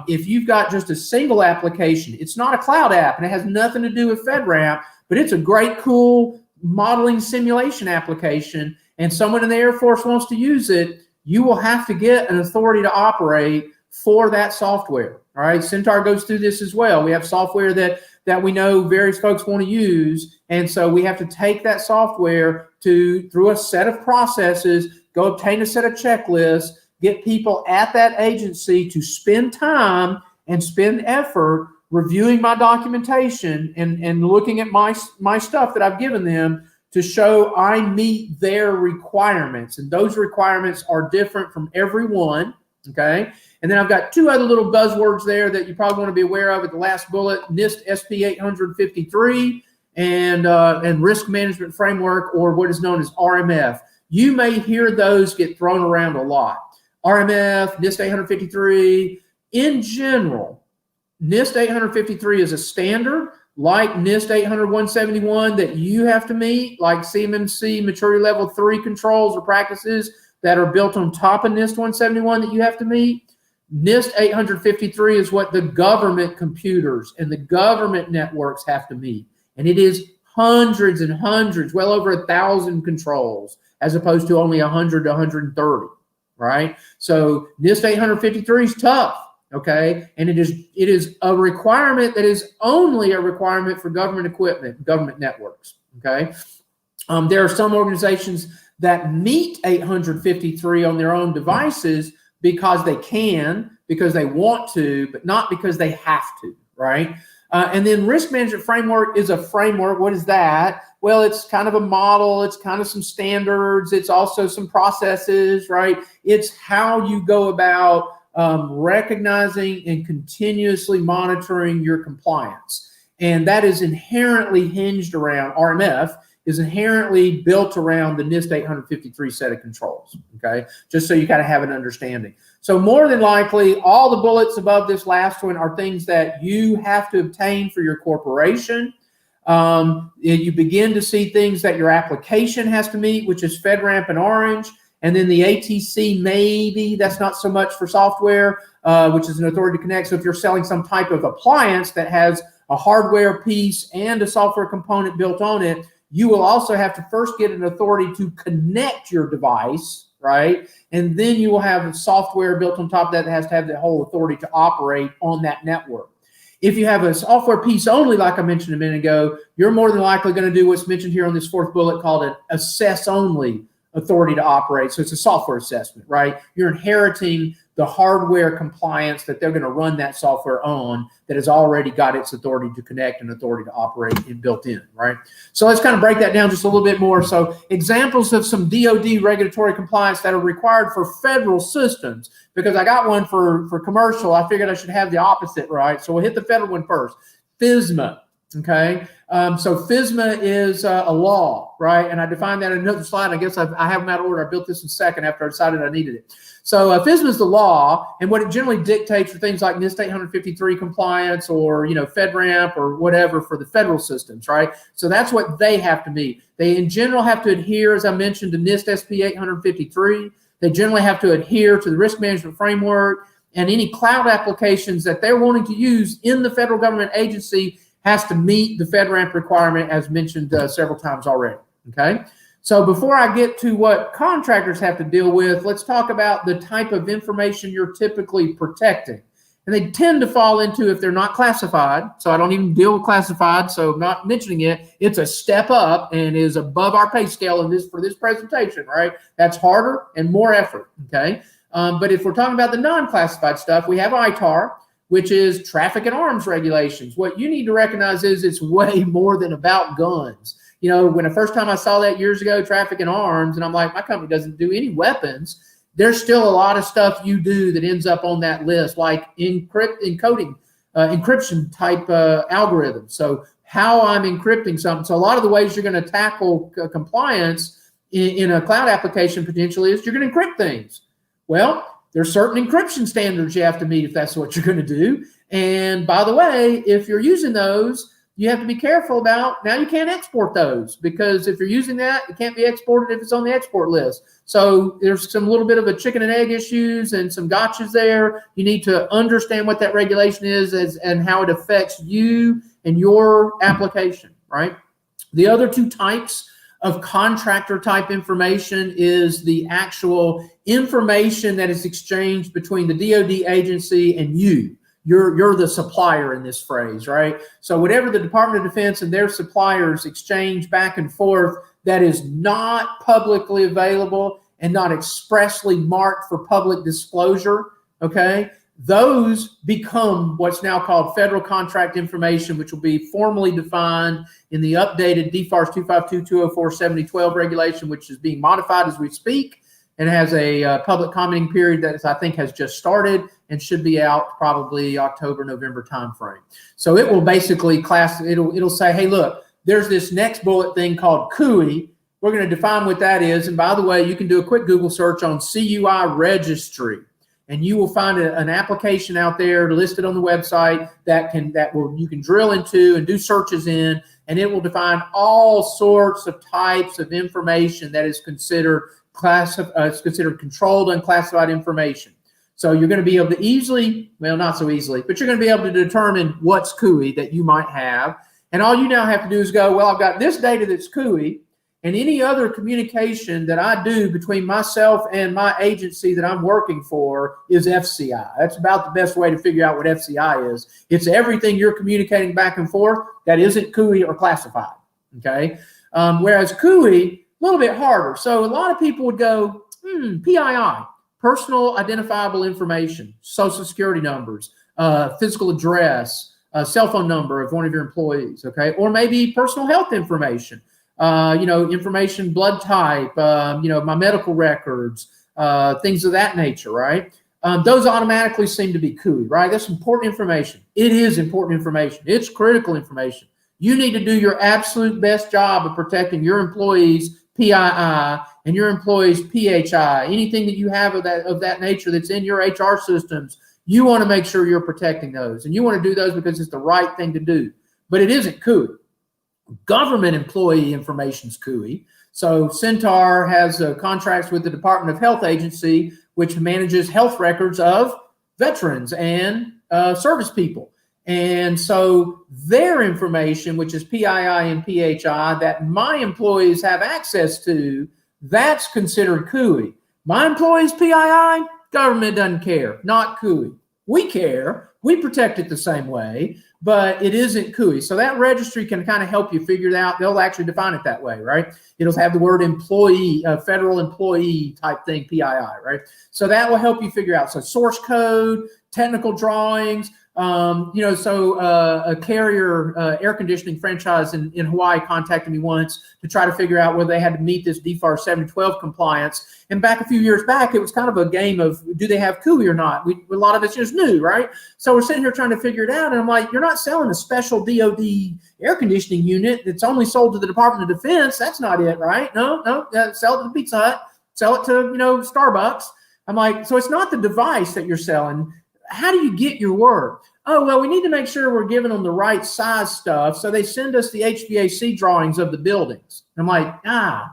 If you've got just a single application, it's not a cloud app and it has nothing to do with FedRAMP, but it's a great, cool modeling simulation application, and someone in the Air Force wants to use it, you will have to get an authority to operate for that software. All right, Sentar goes through this as well. We have software that we know various folks want to use, and so we have to take that software through a set of processes, go obtain a set of checklists, get people at that agency to spend time and spend effort reviewing my documentation and looking at my stuff that I've given them to show I meet their requirements. And those requirements are different from everyone, okay? And then I've got two other little buzzwords there that you probably want to be aware of at the last bullet: NIST SP 853 and Risk Management Framework, or what is known as RMF. You may hear those get thrown around a lot. RMF, NIST 853. In general, NIST 853 is a standard like NIST 800-171 that you have to meet, like CMMC Maturity Level 3 controls or practices that are built on top of NIST 171 that you have to meet. NIST 853 is what the government computers and the government networks have to meet. And it is hundreds and hundreds, well over 1,000 controls, as opposed to only 100 to 130, right? So NIST 853 is tough, okay? And it is a requirement that is only a requirement for government equipment, government networks, okay? There are some organizations that meet 853 on their own devices because they can, because they want to, but not because they have to, right? And then Risk Management Framework is a framework. What is that? Well, it's kind of a model. It's kind of some standards. It's also some processes, right? It's how you go about recognizing and continuously monitoring your compliance. And that is inherently hinged around, RMF is inherently built around the NIST 853 set of controls, okay? Just so you kind of have an understanding. So more than likely, all the bullets above this last one are things that you have to obtain for your corporation. You begin to see things that your application has to meet, which is FedRAMP and Orange. And then the ATC, maybe that's not so much for software, which is an authority to connect. So if you're selling some type of appliance that has a hardware piece and a software component built on it, you will also have to first get an authority to connect your device, right? And then you will have software built on top of that that has to have the whole authority to operate on that network. If you have a software piece only, like I mentioned a minute ago, you're more than likely going to do what's mentioned here on this fourth bullet called an assess only authority to operate. So it's a software assessment, right? You're inheriting the hardware compliance that they're going to run that software on that has already got its authority to connect and authority to operate and built in, right? So let's kind of break that down just a little bit more. So examples of some DoD regulatory compliance that are required for federal systems, because I got one for commercial. I figured I should have the opposite, right? So we'll hit the federal one first. FISMA, okay? So FISMA is a law, right? And I defined that in another slide. I guess I have them out of order. I built this in second after I decided I needed it. So FISMA is the law, and what it generally dictates for things like NIST 853 compliance or, you know, FedRAMP or whatever for the federal systems, right? So that's what they have to meet. They in general have to adhere, as I mentioned, to NIST SP 853. They generally have to adhere to the Risk Management Framework, and any cloud applications that they're wanting to use in the federal government agency has to meet the FedRAMP requirement, as mentioned several times already, okay? So before I get to what contractors have to deal with, let's talk about the type of information you're typically protecting. And they tend to fall into, if they're not classified, so I don't even deal with classified, so I'm not mentioning it, it's a step up and is above our pay scale in for this presentation, right? That's harder and more effort, okay? But if we're talking about the non-classified stuff, we have ITAR, which is traffic and arms regulations. What you need to recognize is it's way more than about guns. You know, when the first time I saw that years ago, traffic and arms, and I'm like, my company doesn't do any weapons. There's still a lot of stuff you do that ends up on that list, like encoding encryption type algorithms. So how I'm encrypting something. So a lot of the ways you're going to tackle compliance in a cloud application potentially is you're going to encrypt things. Well, there's certain encryption standards you have to meet if that's what you're going to do. And by the way, if you're using those, you have to be careful about, now you can't export those, because if you're using that, it can't be exported if it's on the export list. So there's some little bit of a chicken and egg issues and some gotchas there. You need to understand what that regulation is and how it affects you and your application, right? The other two types of contractor type information is the actual information that is exchanged between the DoD agency and you. You're the supplier in this phrase, right? So whatever the Department of Defense and their suppliers exchange back and forth that is not publicly available and not expressly marked for public disclosure, okay, those become what's now called federal contract information, which will be formally defined in the updated DFARS 252-204-7012 regulation, which is being modified as we speak. And it has a public commenting period that I think has just started and should be out probably October, November timeframe. So it will basically it'll say, hey, look, there's this next bullet thing called CUI. We're going to define what that is. And by the way, you can do a quick Google search on CUI registry, and you will find an application out there listed on the website you can drill into and do searches in, and it will define all sorts of types of information that is considered controlled unclassified information. So you're going to be able to easily, well, not so easily, but you're going to be able to determine what's CUI that you might have. And all you now have to do is go, well, I've got this data that's CUI, and any other communication that I do between myself and my agency that I'm working for is FCI. That's about the best way to figure out what FCI is. It's everything you're communicating back and forth that isn't CUI or classified, okay? Whereas CUI, a little bit harder. So a lot of people would go, PII, personal identifiable information, social security numbers, physical address, cell phone number of one of your employees, okay? Or maybe personal health information, information, blood type, my medical records, things of that nature, right? Those automatically seem to be CUI, right? That's important information. It is important information. It's critical information. You need to do your absolute best job of protecting your employees' PII and your employees' PHI, anything that you have of that nature that's in your HR systems, you want to make sure you're protecting those. And you want to do those because it's the right thing to do. But it isn't CUI. Government employee information is CUI. So Sentar has contracts with the Department of Health Agency, which manages health records of veterans and service people. And so their information, which is PII and PHI, that my employees have access to, that's considered CUI. My employees' PII, government doesn't care, not CUI. We care, we protect it the same way, but it isn't CUI. So that registry can kind of help you figure it out. They'll actually define it that way, right? It'll have the word employee, federal employee type thing, PII, right? So that will help you figure out. So source code, technical drawings, a carrier air conditioning franchise in Hawaii contacted me once to try to figure out whether they had to meet this DFARS 712 compliance. And back a few years back, it was kind of a game of, do they have CUI or not? A lot of us just knew, right? So we're sitting here trying to figure it out. And I'm like, you're not selling a special DOD air conditioning unit that's only sold to the Department of Defense. That's not it, right? No, sell it to the Pizza Hut, sell it to, Starbucks. I'm like, so it's not the device that you're selling. How do you get your work? Oh, well, we need to make sure we're giving them the right size stuff. So they send us the HVAC drawings of the buildings. I'm like,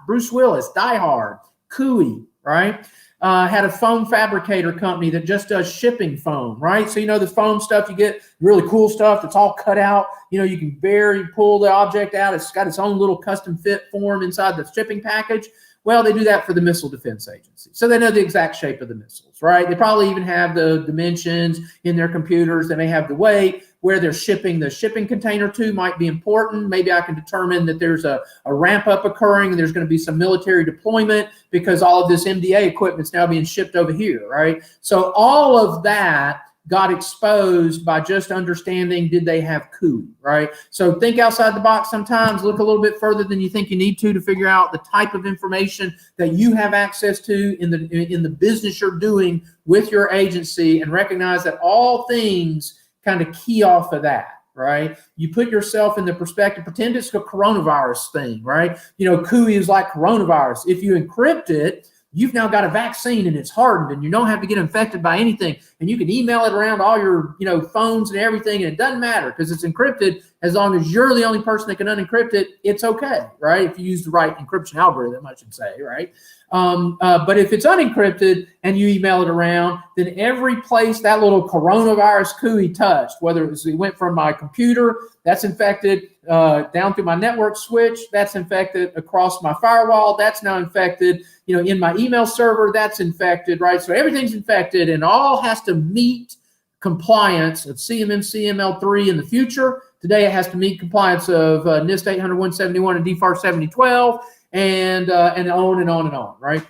Bruce Willis, Die Hard, CUI, right? Had a foam fabricator company that just does shipping foam, right? So, the foam stuff, you get really cool stuff that's all cut out. You can pull the object out. It's got its own little custom fit form inside the shipping package. Well, they do that for the Missile Defense Agency. So they know the exact shape of the missiles, right? They probably even have the dimensions in their computers. They may have the weight, where they're shipping the shipping container to might be important. Maybe I can determine that there's a ramp up occurring and there's going to be some military deployment because all of this MDA equipment is now being shipped over here, right? So all of that got exposed by just understanding, did they have CUI, right? So think outside the box sometimes, look a little bit further than you think you need to figure out the type of information that you have access to in the business you're doing with your agency, and recognize that all things kind of key off of that, right? You put yourself in the perspective, pretend it's a coronavirus thing, right? You know, CUI is like coronavirus. If you encrypt it, you've now got a vaccine and it's hardened and you don't have to get infected by anything. And you can email it around all your, you know, phones and everything. And it doesn't matter because it's encrypted. As long as you're the only person that can unencrypt it, it's okay, right? If you use the right encryption algorithm, I should say, right? But if it's unencrypted and you email it around, then every place that little coronavirus CUI touched, whether it went from my computer, that's infected, down through my network switch, that's infected, across my firewall, that's now infected, you know, in my email server, that's infected, right? So everything's infected and all has to meet compliance of CMMC Lvl in the future. Today it has to meet compliance of NIST 800-171 and DFAR 7012 and on and on and on, right?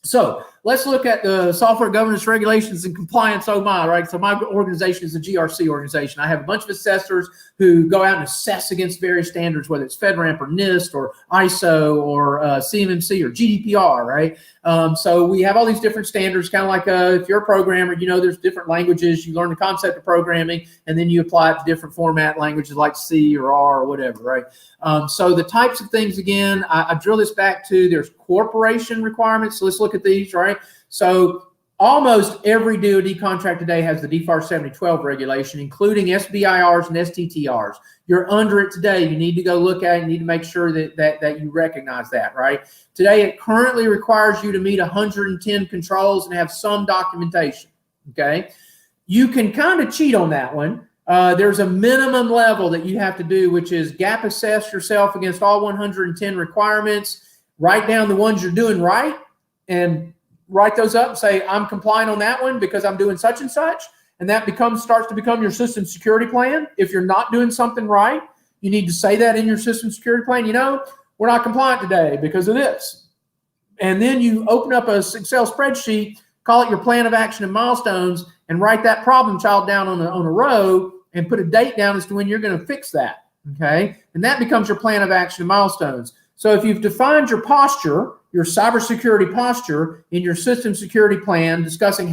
So let's look at the software governance regulations and compliance. Oh my, right? So my organization is a GRC organization. I have a bunch of assessors who go out and assess against various standards, whether it's FedRAMP or NIST or ISO or CMMC or GDPR, right? So we have all these different standards, kind of like if you're a programmer, you know, there's different languages. You learn the concept of programming and then you apply it to different format languages like C or R or whatever, right? So the types of things, again, I drill this back to, there's corporation requirements. So let's look at these, right? So almost every DoD contract today has the DFAR 7012 regulation, including SBIRs and STTRs. You're under it today. You need to go look at it. You need to make sure that you recognize that, right? Today, it currently requires you to meet 110 controls and have some documentation, okay? You can kind of cheat on that one. There's a minimum level that you have to do, which is gap assess yourself against all 110 requirements, write down the ones you're doing right, and write those up and say, I'm complying on that one because I'm doing such and such. And that starts to become your system security plan. If you're not doing something right, you need to say that in your system security plan. You know, we're not compliant today because of this. And then you open up a Excel spreadsheet, call it your plan of action and milestones, and write that problem child down on a row and put a date down as to when you're going to fix that, okay? And that becomes your plan of action and milestones. So if you've defined your posture, your cybersecurity posture in your system security plan, discussing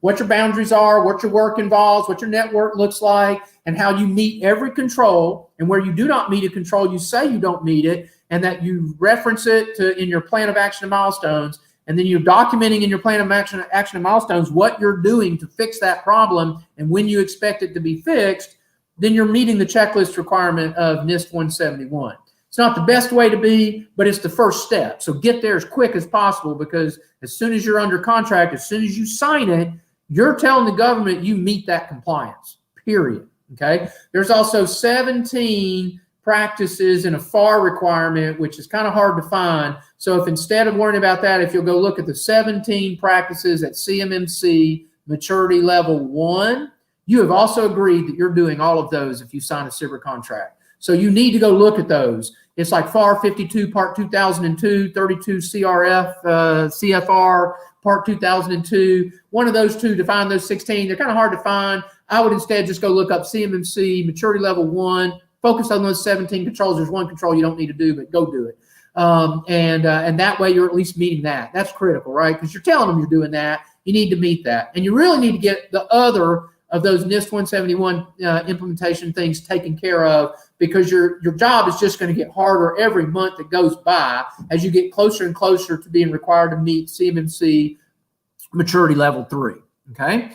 what your boundaries are, what your work involves, what your network looks like, and how you meet every control, and where you do not meet a control, you say you don't meet it, and that you reference it in your plan of action and milestones, and then you're documenting in your plan of action and milestones what you're doing to fix that problem and when you expect it to be fixed, then you're meeting the checklist requirement of NIST 171. It's not the best way to be, but it's the first step. So get there as quick as possible, because as soon as you're under contract, as soon as you sign it, you're telling the government you meet that compliance, period, okay? There's also 17 practices in a FAR requirement, which is kind of hard to find. So if instead of worrying about that, if you'll go look at the 17 practices at CMMC Maturity Level 1, you have also agreed that you're doing all of those if you sign a CIBR contract. So you need to go look at those. It's like FAR 52, Part 2002, 32 CRF, CFR, Part 2002. One of those two define those 16. They're kind of hard to find. I would instead just go look up CMMC Maturity Level 1, focus on those 17 controls. There's one control you don't need to do, but go do it. And that way you're at least meeting that. That's critical, right? Because you're telling them you're doing that. You need to meet that. And you really need to get the other of those NIST 171 implementation things taken care of, because your job is just going to get harder every month that goes by as you get closer and closer to being required to meet CMMC Maturity Level 3, okay?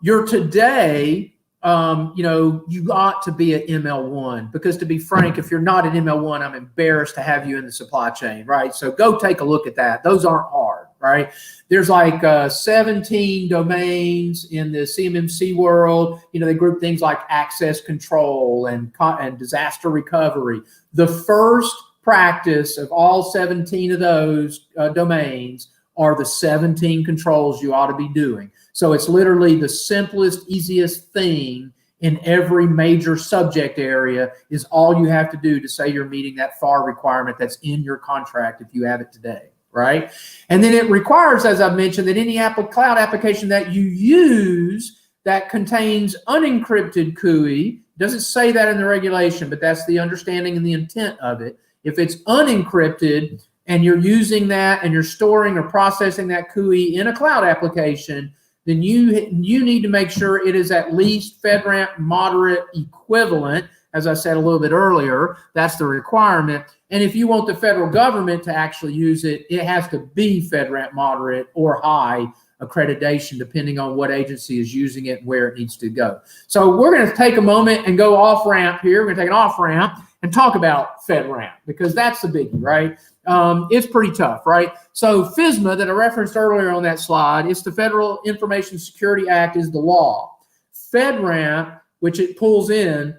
You're today, you ought to be at ML1, because to be frank, if you're not at ML1, I'm embarrassed to have you in the supply chain, right? So go take a look at that. Those aren't hard, right? There's like 17 domains in the CMMC world. You know, they group things like access control and disaster recovery. The first practice of all 17 of those domains are the 17 controls you ought to be doing. So it's literally the simplest, easiest thing in every major subject area is all you have to do to say you're meeting that FAR requirement that's in your contract if you have it today, right? And then it requires, as I've mentioned, that any cloud application that you use that contains unencrypted CUI, doesn't say that in the regulation, but that's the understanding and the intent of it. If it's unencrypted and you're using that and you're storing or processing that CUI in a cloud application, then you need to make sure it is at least FedRAMP moderate equivalent. As I said a little bit earlier, that's the requirement. And if you want the federal government to actually use it, it has to be FedRAMP moderate or high accreditation, depending on what agency is using it and where it needs to go. So we're going to take a moment and go off ramp here. We're going to take an off ramp and talk about FedRAMP, because that's the biggie, right? It's pretty tough, right? So FISMA that I referenced earlier on that slide, it's the Federal Information Security Act is the law. FedRAMP, which it pulls in,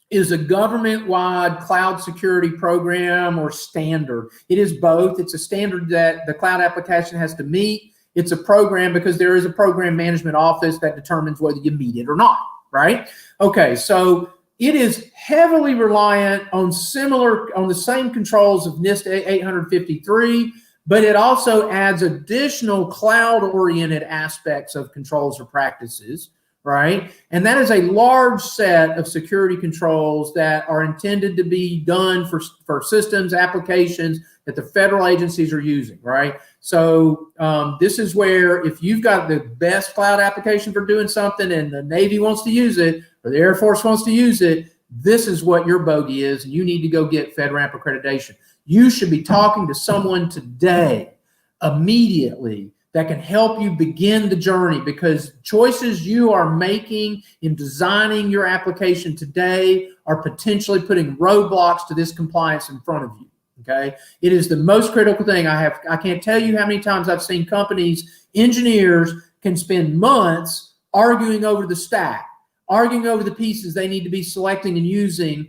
is a government-wide cloud security program or standard. It is both. It's a standard that the cloud application has to meet. It's a program because there is a program management office that determines whether you meet it or not, right? Okay, so it is heavily reliant on the same controls of NIST 853, but it also adds additional cloud-oriented aspects of controls or practices, right? And that is a large set of security controls that are intended to be done for systems, applications that the federal agencies are using, right? So this is where if you've got the best cloud application for doing something and the Navy wants to use it or the Air Force wants to use it, this is what your bogey is, and you need to go get FedRAMP accreditation. You should be talking to someone today, immediately, that can help you begin the journey, because choices you are making in designing your application today are potentially putting roadblocks to this compliance in front of you, okay? It is the most critical thing. I can't tell you how many times I've seen companies, engineers can spend months arguing over the stack, arguing over the pieces they need to be selecting and using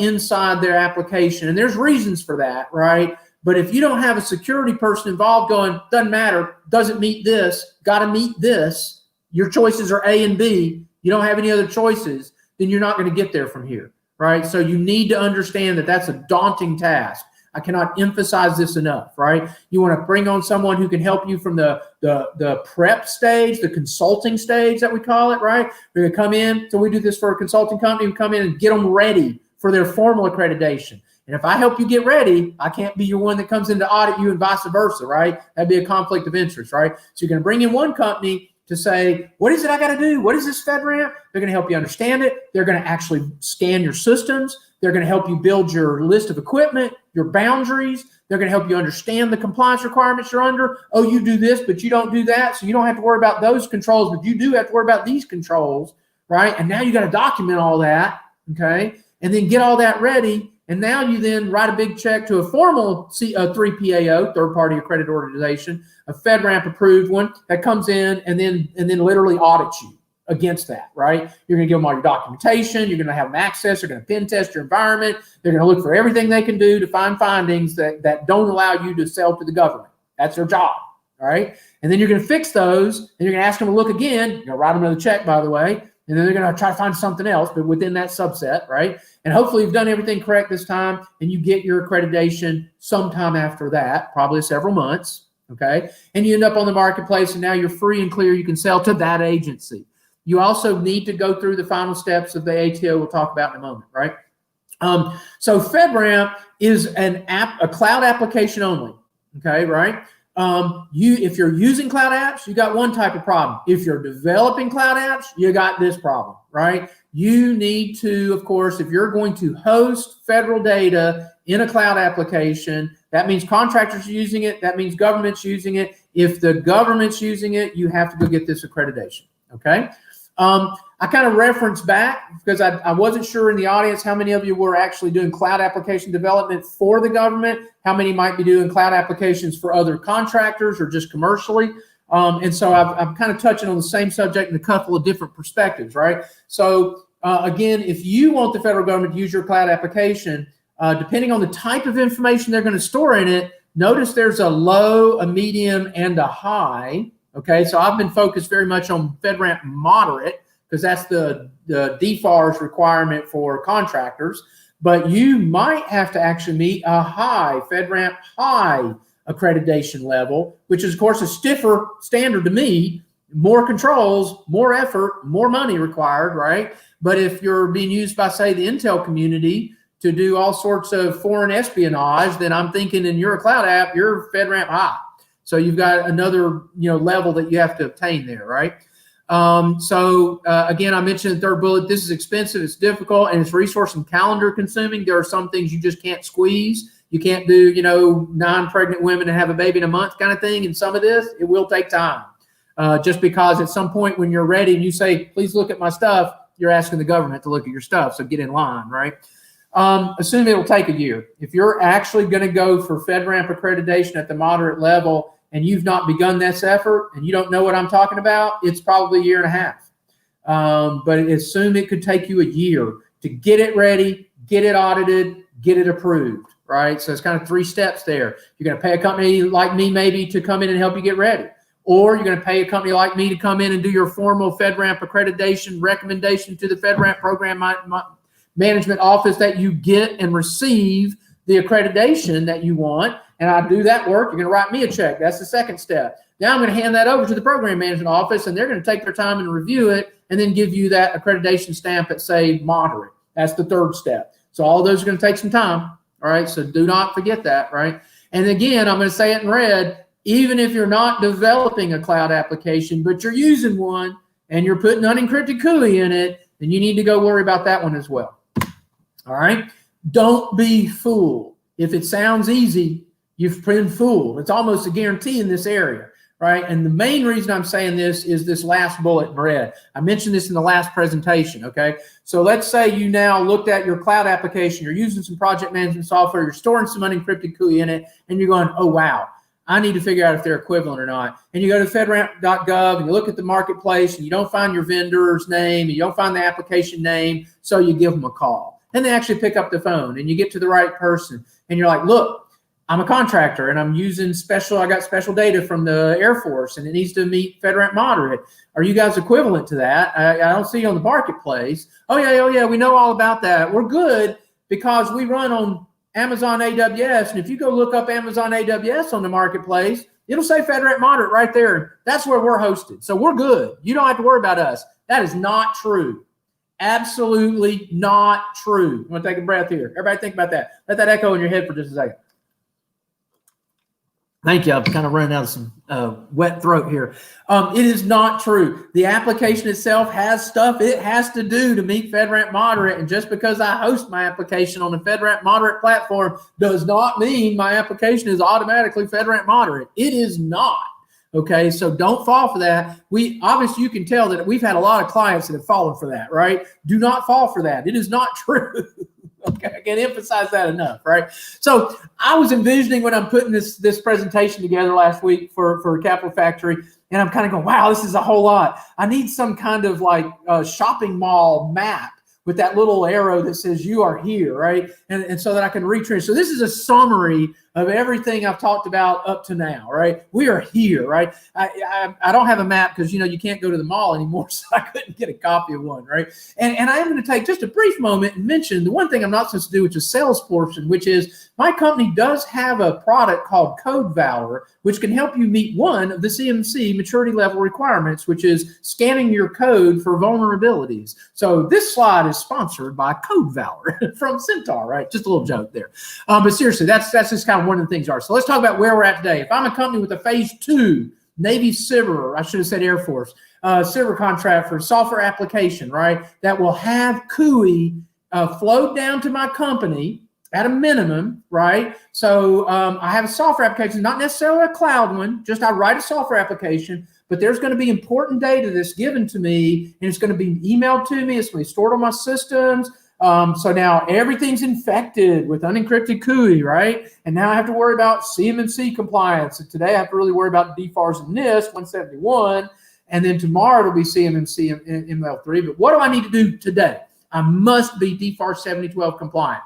inside their application. And there's reasons for that, right? But if you don't have a security person involved going, doesn't matter, doesn't meet this, got to meet this, your choices are A and B, you don't have any other choices, then you're not going to get there from here, right? So you need to understand that that's a daunting task. I cannot emphasize this enough, right? You want to bring on someone who can help you from the prep stage, the consulting stage that we call it, right? We're going to come in, so we do this for a consulting company, we come in and get them ready for their formal accreditation. And if I help you get ready, I can't be your one that comes in to audit you and vice versa, right? That'd be a conflict of interest, right? So you're going to bring in one company to say, what is it I got to do? What is this FedRAMP? They're going to help you understand it. They're going to actually scan your systems. They're going to help you build your list of equipment, your boundaries. They're going to help you understand the compliance requirements you're under. Oh, you do this, but you don't do that. So you don't have to worry about those controls, but you do have to worry about these controls, right? And now you got to document all that, okay? And then get all that ready. And now you then write a big check to a formal 3PAO, third-party accredited organization, a FedRAMP approved one that comes in and then literally audits you against that, right? You're going to give them all your documentation. You're going to have them access. They're going to pen test your environment. They're going to look for everything they can do to find findings that don't allow you to sell to the government. That's their job, all right? And then you're going to fix those, and you're going to ask them to look again. You're going to write them another check, by the way, and then they're going to try to find something else, but within that subset, right? And hopefully you've done everything correct this time, and you get your accreditation sometime after that, probably several months, okay? And you end up on the marketplace, and now you're free and clear. You can sell to that agency. You also need to go through the final steps of the ATO we'll talk about in a moment, right? So FedRAMP is a cloud application only, okay, right? If you're using cloud apps, you got one type of problem. If you're developing cloud apps, you got this problem, right? You need to, of course, if you're going to host federal data in a cloud application, that means contractors are using it. That means government's using it. If the government's using it, you have to go get this accreditation, okay? I kind of referenced back because I wasn't sure in the audience how many of you were actually doing cloud application development for the government, how many might be doing cloud applications for other contractors or just commercially. And so I'm kind of touching on the same subject in a couple of different perspectives, right? So again, if you want the federal government to use your cloud application, depending on the type of information they're going to store in it, notice there's a low, a medium, and a high. Okay, so I've been focused very much on FedRAMP moderate because that's the DFARS requirement for contractors. But you might have to actually meet a high, FedRAMP high accreditation level, which is, of course, a stiffer standard to meet, more controls, more effort, more money required, right? But if you're being used by, say, the Intel community to do all sorts of foreign espionage, then I'm thinking in your cloud app, you're FedRAMP high. So you've got another, level that you have to obtain there, right? Again, I mentioned the third bullet. This is expensive, it's difficult, and it's resource and calendar consuming. There are some things you just can't squeeze. You can't do, 9 pregnant women and have a baby in a month kind of thing. And some of this, it will take time. Just because at some point when you're ready and you say, please look at my stuff, you're asking the government to look at your stuff. So get in line, right? Assume it'll take a year. If you're actually going to go for FedRAMP accreditation at the moderate level and you've not begun this effort and you don't know what I'm talking about, it's probably a year and a half. But assume it could take you a year to get it ready, get it audited, get it approved, right? So it's kind of 3 steps there. You're going to pay a company like me maybe to come in and help you get ready. Or you're going to pay a company like me to come in and do your formal FedRAMP accreditation recommendation to the FedRAMP program management office that you get and receive the accreditation that you want. And I do that work. You're going to write me a check. That's the second step. Now I'm going to hand that over to the program management office, and they're going to take their time and review it and then give you that accreditation stamp at, say, moderate. That's the third step. So all those are going to take some time. All right. So do not forget that. Right. And again, I'm going to say it in red. Even if you're not developing a cloud application, but you're using one and you're putting unencrypted GUI in it, then you need to go worry about that one as well. All right. Don't be fooled. If it sounds easy, you've been fooled. It's almost a guarantee in this area, right? And the main reason I'm saying this is this last bullet in red. I mentioned this in the last presentation, okay? So let's say you now looked at your cloud application, you're using some project management software, you're storing some unencrypted GUI in it, and you're going, oh, wow, I need to figure out if they're equivalent or not. And you go to FedRAMP.gov and you look at the marketplace and you don't find your vendor's name, and you don't find the application name, so you give them a call. And they actually pick up the phone and you get to the right person and you're like, look, I'm a contractor and I'm using I got special data from the Air Force and it needs to meet FedRAMP moderate. Are you guys equivalent to that? I don't see you on the marketplace. Oh yeah, we know all about that. We're good because we run on Amazon AWS. And if you go look up Amazon AWS on the marketplace, it'll say FedRAMP moderate right there. That's where we're hosted. So we're good. You don't have to worry about us. That is not true. Absolutely not true. I'm going to take a breath here. Everybody think about that. Let that echo in your head for just a second. Thank you. I'm kind of running out of some wet throat here. It is not true. The application itself has stuff it has to do to meet FedRAMP moderate. And just because I host my application on the FedRAMP moderate platform does not mean my application is automatically FedRAMP moderate. It is not. Okay, so don't fall for that. Obviously you can tell that we've had a lot of clients that have fallen for that, right? Do not fall for that. It is not true. Okay, I can't emphasize that enough, right? So I was envisioning when I'm putting this presentation together last week for Capital Factory, and I'm kind of going, wow, this is a whole lot. I need some kind of like shopping mall map with that little arrow that says you are here, right? And so that I can retrace. So this is a summary of everything I've talked about up to now, right? We are here, right? I don't have a map because, you can't go to the mall anymore, so I couldn't get a copy of one, right? And I am going to take just a brief moment and mention the one thing I'm not supposed to do, which is sales portion, which is my company does have a product called Code Valor, which can help you meet one of the CMMC maturity level requirements, which is scanning your code for vulnerabilities. So this slide is sponsored by Code Valor from Sentar, right? Just a little joke there. But seriously, that's just kind of one of the things are. So let's talk about where we're at today. If I'm a company with a phase 2 Navy SBIR, I should have said Air Force, SBIR contract for software application, right? That will have CUI flowed down to my company at a minimum, right? So I have a software application, not necessarily a cloud one, just I write a software application, but there's going to be important data that's given to me, and it's going to be emailed to me. It's going to be stored on my systems. So now everything's infected with unencrypted CUI, right? And now I have to worry about CMMC compliance. And today I have to really worry about DFARS and NIST 171. And then tomorrow it'll be CMMC and Lvl. But what do I need to do today? I must be DFARS 7012 compliant.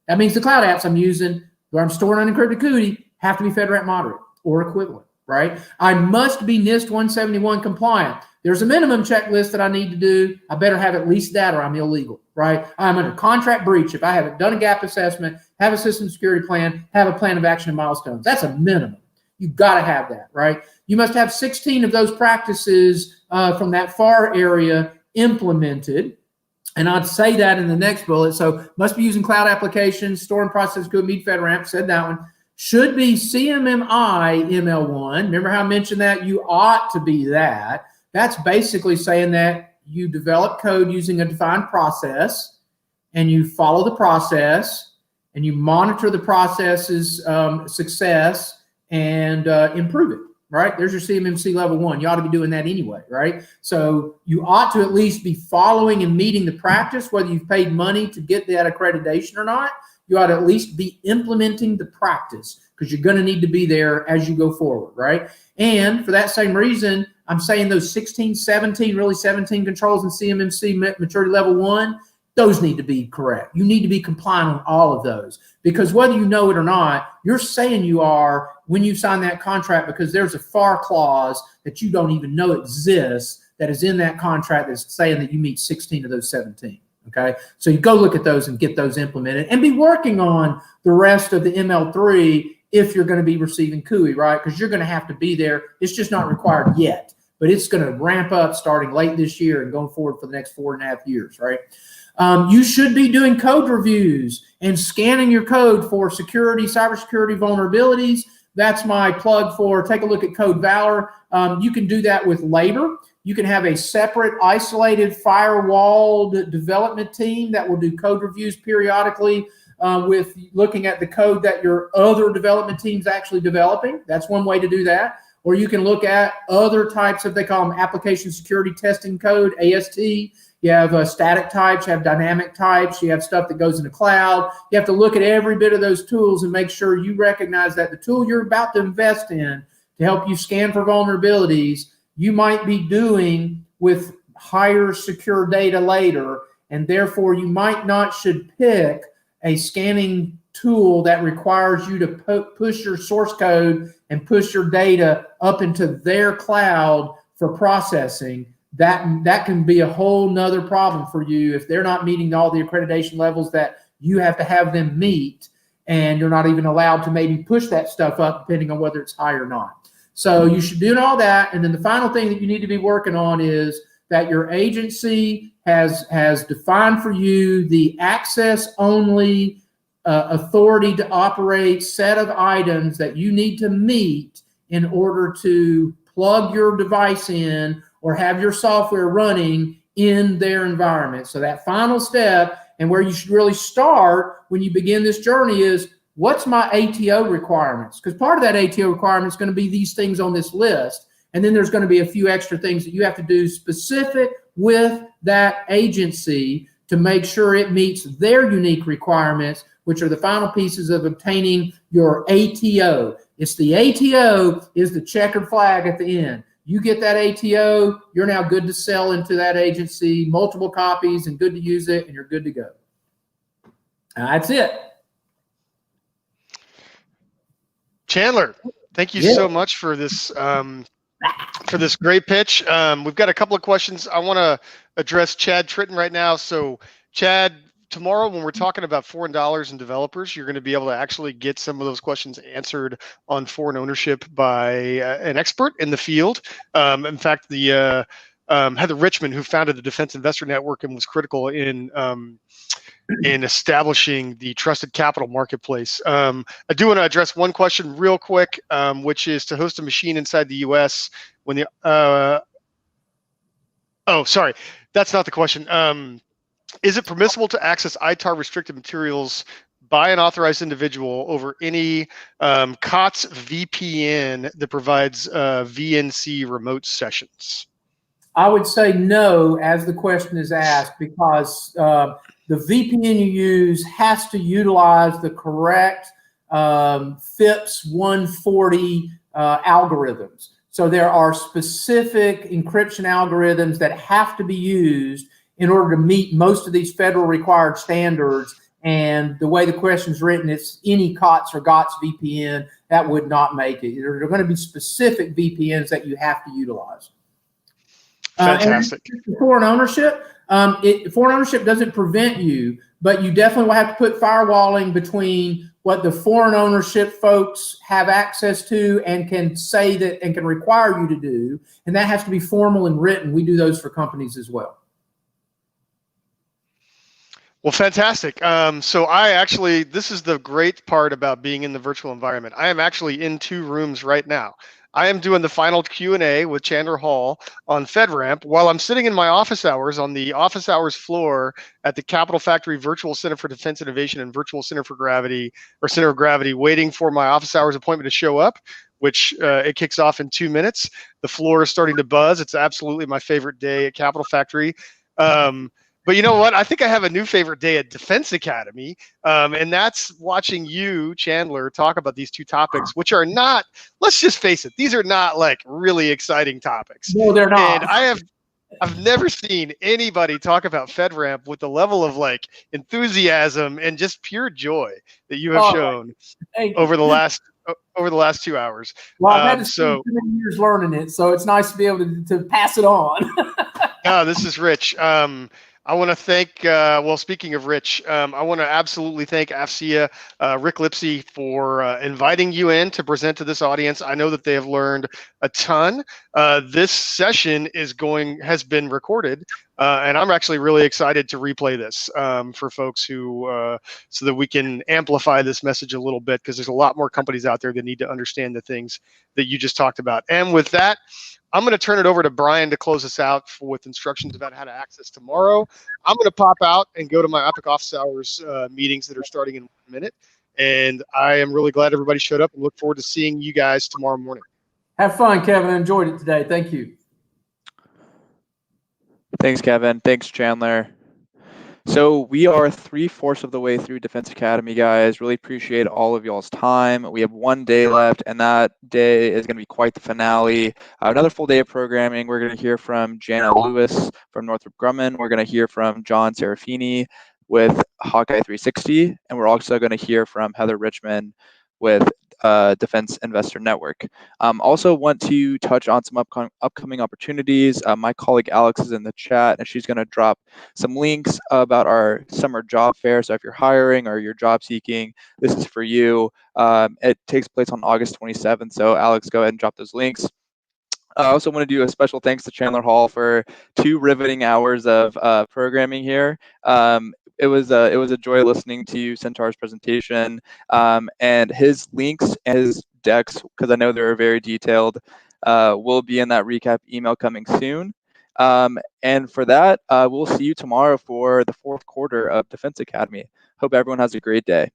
That means the cloud apps I'm using, where I'm storing unencrypted CUI, have to be FedRAMP moderate or equivalent, right? I must be NIST 171 compliant. There's a minimum checklist that I need to do. I better have at least that or I'm illegal, right? I'm under contract breach if I haven't done a gap assessment, have a system security plan, have a plan of action and milestones. That's a minimum. You've got to have that, right? You must have 16 of those practices from that FAR area implemented. And I'd say that in the next bullet. So must be using cloud applications, store and process good, meet FedRAMP, said that one. should be CMMI ML1. Remember how I mentioned that? You ought to be that. That's basically saying that you develop code using a defined process, and you follow the process, and you monitor the process's success and improve it, right? There's your CMMC level 1. You ought to be doing that anyway, right? So you ought to at least be following and meeting the practice, whether you've paid money to get that accreditation or not. You ought to at least be implementing the practice, because you're going to need to be there as you go forward, right? And for that same reason, I'm saying those 16, 17, really 17 controls in CMMC maturity level 1, those need to be correct. You need to be compliant on all of those, because whether you know it or not, you're saying you are when you sign that contract, because there's a FAR clause that you don't even know exists that is in that contract that's saying that you meet 16 of those 17. Okay, so you go look at those and get those implemented, and be working on the rest of the ML3 if you're going to be receiving CUI, right? Because you're going to have to be there. It's just not required yet, but it's going to ramp up starting late this year and going forward for the next 4.5 years, right? You should be doing code reviews and scanning your code for security, cybersecurity vulnerabilities. That's my plug for take a look at Code Valor. You can do that with labor. You can have a separate, isolated, firewalled development team that will do code reviews periodically with looking at the code that your other development team's actually developing. That's one way to do that. Or you can look at other types of, they call them application security testing code, AST. You have static types, you have dynamic types, you have stuff that goes in the cloud. You have to look at every bit of those tools and make sure you recognize that the tool you're about to invest in to help you scan for vulnerabilities, you might be doing with higher secure data later, and therefore you might not should pick a scanning tool that requires you to push your source code and push your data up into their cloud for processing. That can be a whole nother problem for you if they're not meeting all the accreditation levels that you have to have them meet, and you're not even allowed to maybe push that stuff up depending on whether it's high or not. So you should be doing all that. And then the final thing that you need to be working on is that your agency has defined for you the access only authority to operate set of items that you need to meet in order to plug your device in or have your software running in their environment. So that final step, and where you should really start when you begin this journey, is what's my ATO requirements? Because part of that ATO requirement is going to be these things on this list. And then there's going to be a few extra things that you have to do specific with that agency to make sure it meets their unique requirements, which are the final pieces of obtaining your ATO. It's the ATO is the checkered flag at the end. You get that ATO, you're now good to sell into that agency, multiple copies, and good to use it, and you're good to go. That's it. Chandler, thank you so much for this great pitch. We've got a couple of questions. I want to address Chad Tritton right now. So Chad, tomorrow when we're talking about foreign dollars and developers, you're going to be able to actually get some of those questions answered on foreign ownership by an expert in the field. In fact, the Heather Richmond, who founded the Defense Investor Network and was critical in establishing the trusted capital marketplace. I do want to address one question real quick, which is to host a machine inside the U.S. when the oh, sorry, that's not the question. Is it permissible to access ITAR restricted materials by an authorized individual over any COTS VPN that provides VNC remote sessions? I would say no, as the question is asked, because the VPN you use has to utilize the correct FIPS 140 algorithms. So there are specific encryption algorithms that have to be used in order to meet most of these federal required standards. And the way the question is written, it's any COTS or GOTS VPN that would not make it. There are going to be specific VPNs that you have to utilize. Fantastic. Foreign ownership. Foreign ownership doesn't prevent you, but you definitely will have to put firewalling between what the foreign ownership folks have access to and can say that and can require you to do. And that has to be formal and written. We do those for companies as well. Well, fantastic. So this is the great part about being in the virtual environment. I am actually in 2 rooms right now. I am doing the final Q&A with Chandler Hall on FedRAMP while I'm sitting in my office hours on the office hours floor at the Capital Factory Virtual Center for Defense Innovation and Virtual Center for Gravity, or Center of Gravity, waiting for my office hours appointment to show up, which it kicks off in 2 minutes. The floor is starting to buzz. It's absolutely my favorite day at Capital Factory. But you know what? I think I have a new favorite day at Defense Academy, and that's watching you, Chandler, talk about these 2 topics, which are not, let's just face it, these are not like really exciting topics. No, they're not. And I've never seen anybody talk about FedRAMP with the level of like enthusiasm and just pure joy that you have shown over the last 2 hours. Well, I've had to spend too many years learning it, so it's nice to be able to pass it on. This is Rich. I want to thank, speaking of Rich, I want to absolutely thank AFCEA, Rick Lipsey, for inviting you in to present to this audience. I know that they have learned a ton. This session has been recorded, and I'm actually really excited to replay this for folks who, so that we can amplify this message a little bit, because there's a lot more companies out there that need to understand the things that you just talked about. And with that, I'm going to turn it over to Brian to close us out with instructions about how to access tomorrow. I'm going to pop out and go to my Epic Office Hours meetings that are starting in 1 minute. And I am really glad everybody showed up and look forward to seeing you guys tomorrow morning. Have fun, Kevin. I enjoyed it today. Thank you. Thanks, Kevin. Thanks, Chandler. So we are 3/4 of the way through Defense Academy, guys. Really appreciate all of y'all's time. We have 1 day left, and that day is going to be quite the finale. Another full day of programming. We're going to hear from Jana Lewis from Northrop Grumman. We're going to hear from John Serafini with Hawkeye 360, and we're also going to hear from Heather Richmond with Defense Investor Network. Also want to touch on some upcoming opportunities. My colleague Alex is in the chat, and she's going to drop some links about our summer job fair. So if you're hiring or you're job seeking, this is for you. It takes place on August 27th. So Alex, go ahead and drop those links. I also want to do a special thanks to Chandler Hall for 2 riveting hours of programming here. It was a joy listening to Sentar's presentation, and his links and his decks, because I know they're very detailed, will be in that recap email coming soon. And for that, we'll see you tomorrow for the 4th quarter of Defense Academy. Hope everyone has a great day.